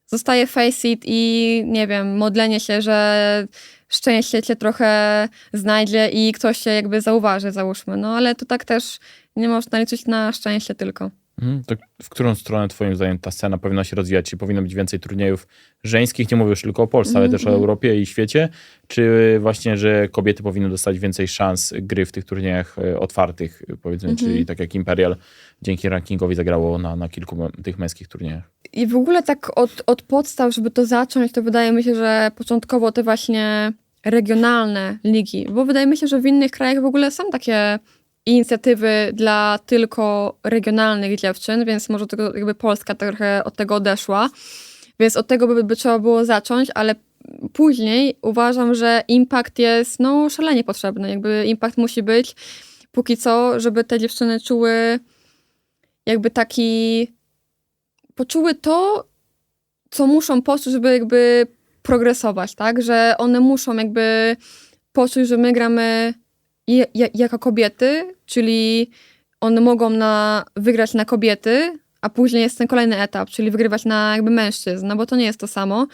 S2: Zostaje face it i nie wiem, modlenie się, że szczęście cię trochę znajdzie i ktoś cię jakby zauważy, załóżmy. No ale to tak też nie można liczyć na szczęście tylko.
S1: To w którą stronę twoim zdaniem ta scena powinna się rozwijać? Czy powinno być więcej turniejów żeńskich? Nie mówię już tylko o Polsce, ale też o Europie i świecie. Czy właśnie, że kobiety powinny dostać więcej szans gry w tych turniejach otwartych, powiedzmy, czyli tak jak Imperial dzięki rankingowi zagrało na kilku tych męskich turniejach?
S2: I w ogóle tak od podstaw, żeby to zacząć, to wydaje mi się, że początkowo te właśnie regionalne ligi, bo wydaje mi się, że w innych krajach w ogóle są takie inicjatywy dla tylko regionalnych dziewczyn, więc może tylko jakby Polska trochę od tego odeszła, więc od tego by trzeba było zacząć, ale później uważam, że impact jest szalenie potrzebny, jakby impact musi być póki co, żeby te dziewczyny czuły jakby poczuły to, co muszą poczuć, żeby jakby progresować, tak, że one muszą jakby poczuć, że my gramy jako kobiety, czyli one mogą wygrać na kobiety, a później jest ten kolejny etap, czyli wygrywać na jakby mężczyzn, no bo to nie jest to samo.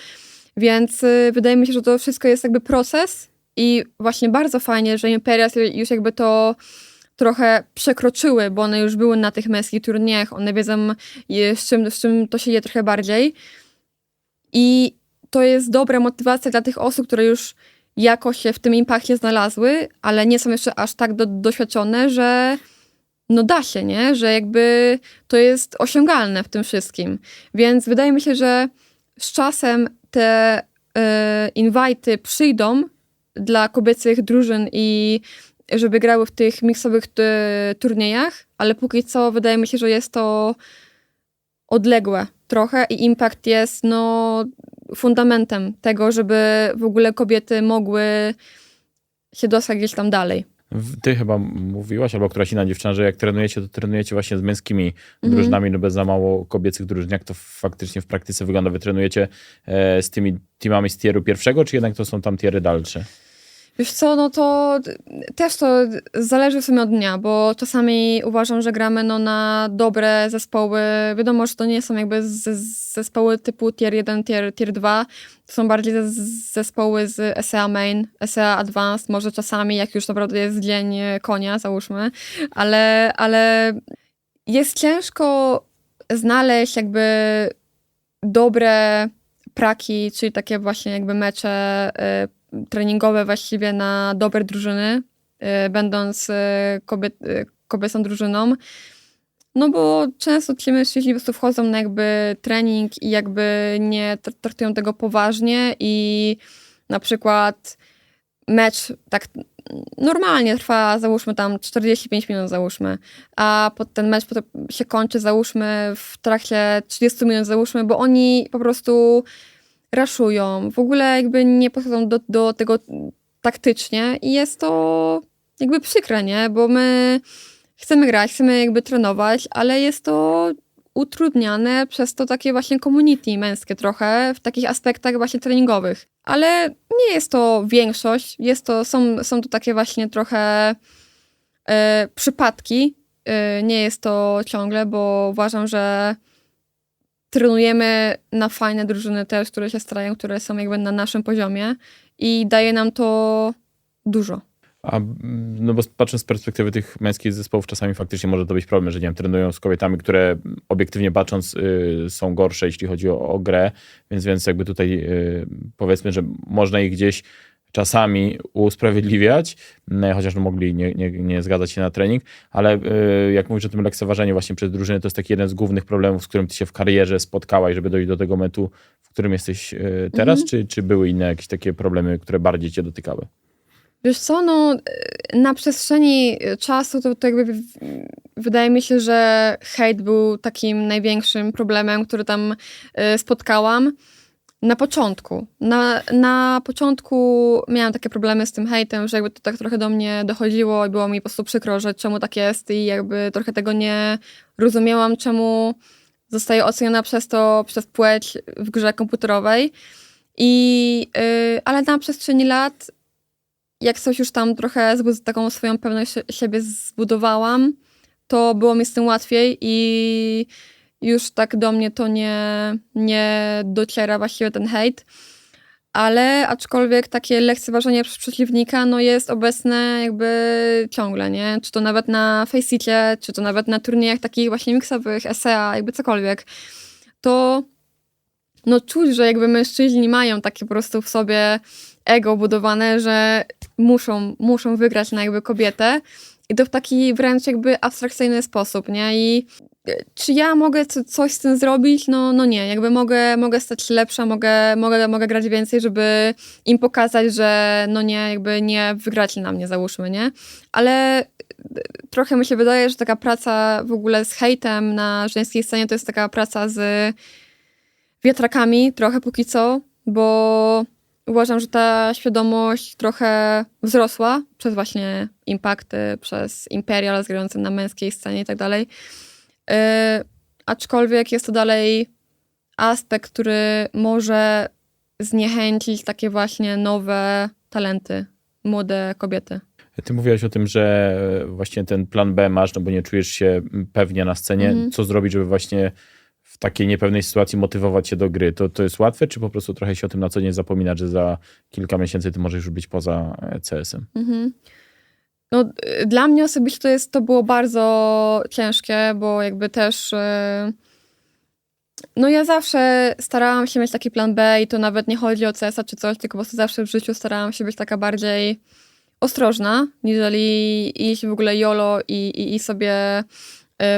S2: Więc wydaje mi się, że to wszystko jest jakby proces i właśnie bardzo fajnie, że Imperial już jakby to trochę przekroczyły, bo one już były na tych męskich turniejach, one wiedzą z czym to się je trochę bardziej. I to jest dobra motywacja dla tych osób, które już jakoś się w tym impakcie znalazły, ale nie są jeszcze aż tak doświadczone, że da się, nie? Że jakby to jest osiągalne w tym wszystkim. Więc wydaje mi się, że z czasem te invite'y przyjdą dla kobiecych drużyn i żeby grały w tych miksowych turniejach, ale póki co wydaje mi się, że jest to odległe trochę i impact jest fundamentem tego, żeby w ogóle kobiety mogły się dostać gdzieś tam dalej.
S1: Ty chyba mówiłaś, albo któraś inna dziewczyna, że jak trenujecie, to trenujecie właśnie z męskimi drużynami, no bez za mało kobiecych drużyn. Jak to faktycznie w praktyce wygląda? Wy trenujecie z tymi teamami z tieru pierwszego, czy jednak to są tam tiery dalsze?
S2: Wiesz co, to też to zależy w sumie od dnia, bo czasami uważam, że gramy na dobre zespoły. Wiadomo, że to nie są jakby zespoły typu tier 1, tier 2. To są bardziej zespoły z SEA Main, SEA Advanced, może czasami, jak już naprawdę jest dzień konia, załóżmy. Ale jest ciężko znaleźć jakby dobre praki, czyli takie właśnie jakby mecze treningowe właściwie na dobre drużyny, będąc kobiecą drużyną. No bo często ci mężczyźni po prostu wchodzą na jakby trening i jakby nie traktują tego poważnie i na przykład mecz tak normalnie trwa, załóżmy tam 45 minut, załóżmy, a ten mecz się kończy, załóżmy w trakcie 30 minut, załóżmy, bo oni po prostu raszują, w ogóle jakby nie podchodzą do tego taktycznie i jest to jakby przykre, nie? Bo my chcemy grać, chcemy jakby trenować, ale jest to utrudniane przez to takie właśnie community męskie trochę w takich aspektach właśnie treningowych. Ale nie jest to większość, są to takie właśnie trochę przypadki, nie jest to ciągle, bo uważam, że trenujemy na fajne drużyny też, które się starają, które są jakby na naszym poziomie i daje nam to dużo.
S1: No bo patrząc z perspektywy tych męskich zespołów, czasami faktycznie może to być problem, że nie wiem, trenują z kobietami, które obiektywnie patrząc są gorsze, jeśli chodzi o grę, więc jakby tutaj powiedzmy, że można ich gdzieś czasami usprawiedliwiać, chociaż mogli nie zgadzać się na trening, ale jak mówisz o tym lekceważeniu właśnie przez drużynę, to jest taki jeden z głównych problemów, z którym ty się w karierze spotkałaś, żeby dojść do tego momentu, w którym jesteś teraz, czy były inne jakieś takie problemy, które bardziej cię dotykały?
S2: Wiesz co, no na przestrzeni czasu to jakby wydaje mi się, że hejt był takim największym problemem, który tam spotkałam. Na początku. Na początku miałam takie problemy z tym hejtem, że jakby to tak trochę do mnie dochodziło i było mi po prostu przykro, że czemu tak jest i jakby trochę tego nie rozumiałam, czemu zostaję oceniona przez płeć w grze komputerowej. Ale na przestrzeni lat, jak coś już tam trochę taką swoją pewność siebie zbudowałam, to było mi z tym łatwiej i już tak do mnie to nie dociera właściwie ten hejt. Ale aczkolwiek takie lekceważenie przez przeciwnika no jest obecne jakby ciągle, nie? Czy to nawet na Faceicie, czy to nawet na turniejach takich właśnie miksowych, ESEA, jakby cokolwiek. To no czuć, że jakby mężczyźni mają takie po prostu w sobie ego budowane, że muszą wygrać na jakby kobietę i to w taki wręcz jakby abstrakcyjny sposób, nie? I czy ja mogę coś z tym zrobić? No nie, jakby mogę stać się lepsza, mogę grać więcej, żeby im pokazać, że no nie, jakby nie wygracie na mnie, załóżmy, nie? Ale trochę mi się wydaje, że taka praca w ogóle z hejtem na żeńskiej scenie to jest taka praca z wiatrakami trochę póki co, bo uważam, że ta świadomość trochę wzrosła przez właśnie Impakty, przez Imperial grającym na męskiej scenie i tak dalej. Aczkolwiek jest to dalej aspekt, który może zniechęcić takie właśnie nowe talenty, młode kobiety.
S1: Ty mówiłaś o tym, że właśnie ten plan B masz, no bo nie czujesz się pewnie na scenie. Co zrobić, żeby właśnie w takiej niepewnej sytuacji motywować się do gry? To jest łatwe, czy po prostu trochę się o tym na co dzień zapominać, że za kilka miesięcy ty możesz już być poza CS-em?
S2: No, dla mnie osobiście to było bardzo ciężkie, bo jakby też no ja zawsze starałam się mieć taki plan B i to nawet nie chodzi o CS-a czy coś, tylko po prostu zawsze w życiu starałam się być taka bardziej ostrożna, niżeli iść w ogóle YOLO i sobie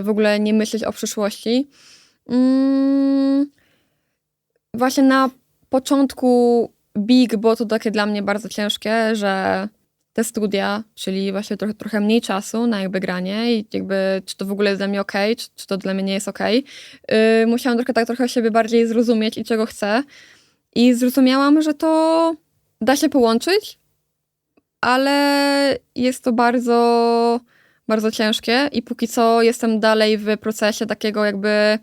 S2: w ogóle nie myśleć o przyszłości. Właśnie na początku Big było to takie dla mnie bardzo ciężkie, że te studia, czyli właśnie trochę mniej czasu na jakby granie i jakby czy to w ogóle jest dla mnie okej, czy to dla mnie nie jest okej. Musiałam trochę siebie bardziej zrozumieć i czego chcę. I zrozumiałam, że to da się połączyć, ale jest to bardzo, bardzo ciężkie i póki co jestem dalej w procesie takiego jakby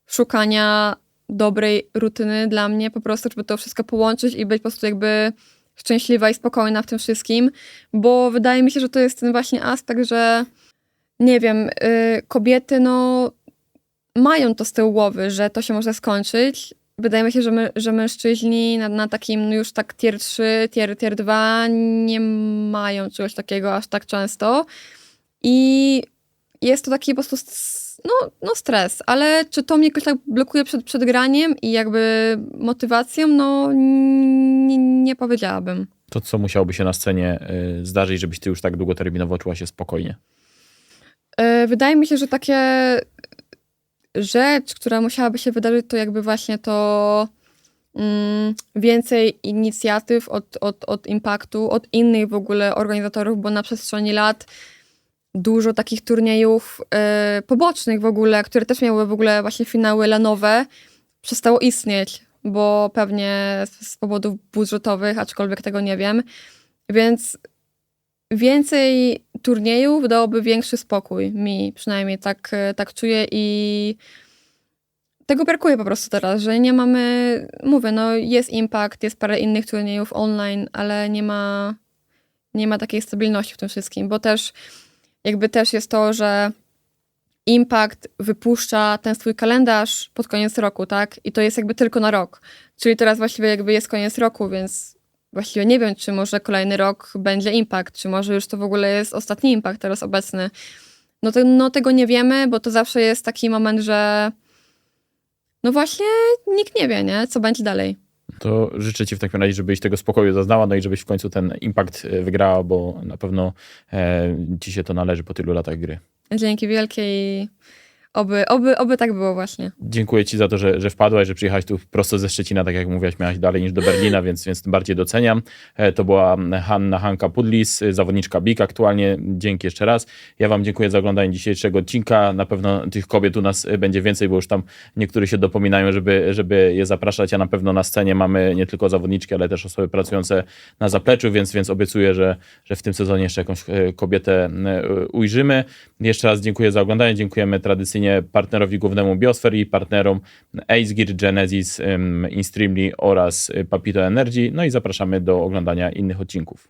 S2: szukania dobrej rutyny dla mnie, po prostu, żeby to wszystko połączyć i być po prostu jakby szczęśliwa i spokojna w tym wszystkim, bo wydaje mi się, że to jest ten właśnie aspekt, że nie wiem, kobiety no mają to z tyłu głowy, że to się może skończyć. Wydaje mi się, że mężczyźni na takim już tak tier 3, tier 2 nie mają czegoś takiego aż tak często i jest to taki po prostu no stres, ale czy to mnie jakoś tak blokuje przed graniem i jakby motywacją? No nie powiedziałabym.
S1: To co musiałoby się na scenie zdarzyć, żebyś ty już tak długoterminowo czuła się spokojnie?
S2: Wydaje mi się, że takie rzecz, która musiałaby się wydarzyć, to jakby właśnie to więcej inicjatyw od Impaktu, od innych w ogóle organizatorów, bo na przestrzeni lat dużo takich turniejów pobocznych w ogóle, które też miały w ogóle właśnie finały lanowe, przestało istnieć, bo pewnie z powodów budżetowych, aczkolwiek tego nie wiem. Więc więcej turniejów dałoby większy spokój mi, przynajmniej tak czuję i tego brakuje po prostu teraz, że nie mamy, mówię, no jest Impact, jest parę innych turniejów online, ale nie ma takiej stabilności w tym wszystkim, bo też jakby też jest to, że Impact wypuszcza ten swój kalendarz pod koniec roku, tak? I to jest jakby tylko na rok. Czyli teraz właściwie jakby jest koniec roku, więc właściwie nie wiem, czy może kolejny rok będzie Impact, czy może już to w ogóle jest ostatni Impact teraz obecny. No tego nie wiemy, bo to zawsze jest taki moment, że no właśnie nikt nie wie, nie? Co będzie dalej.
S1: To życzę ci w takim razie, żebyś tego spokoju zaznała, no i żebyś w końcu ten Impact wygrała, bo na pewno ci się to należy po tylu latach gry.
S2: Dzięki wielkie i oby tak było właśnie.
S1: Dziękuję ci za to, że wpadłaś, że przyjechałaś tu prosto ze Szczecina, tak jak mówiłaś, miałaś dalej niż do Berlina, więc tym bardziej doceniam. To była Hanka Pudlis, zawodniczka BIK aktualnie. Dzięki jeszcze raz. Ja wam dziękuję za oglądanie dzisiejszego odcinka. Na pewno tych kobiet u nas będzie więcej, bo już tam niektórzy się dopominają, żeby je zapraszać, a na pewno na scenie mamy nie tylko zawodniczki, ale też osoby pracujące na zapleczu, więc obiecuję, że w tym sezonie jeszcze jakąś kobietę ujrzymy. Jeszcze raz dziękuję za oglądanie. Dziękujemy tradycyjnie partnerowi głównemu Biosphere i partnerom Ace Gear, Genesis, InStreamly oraz Papito Energy. No i zapraszamy do oglądania innych odcinków.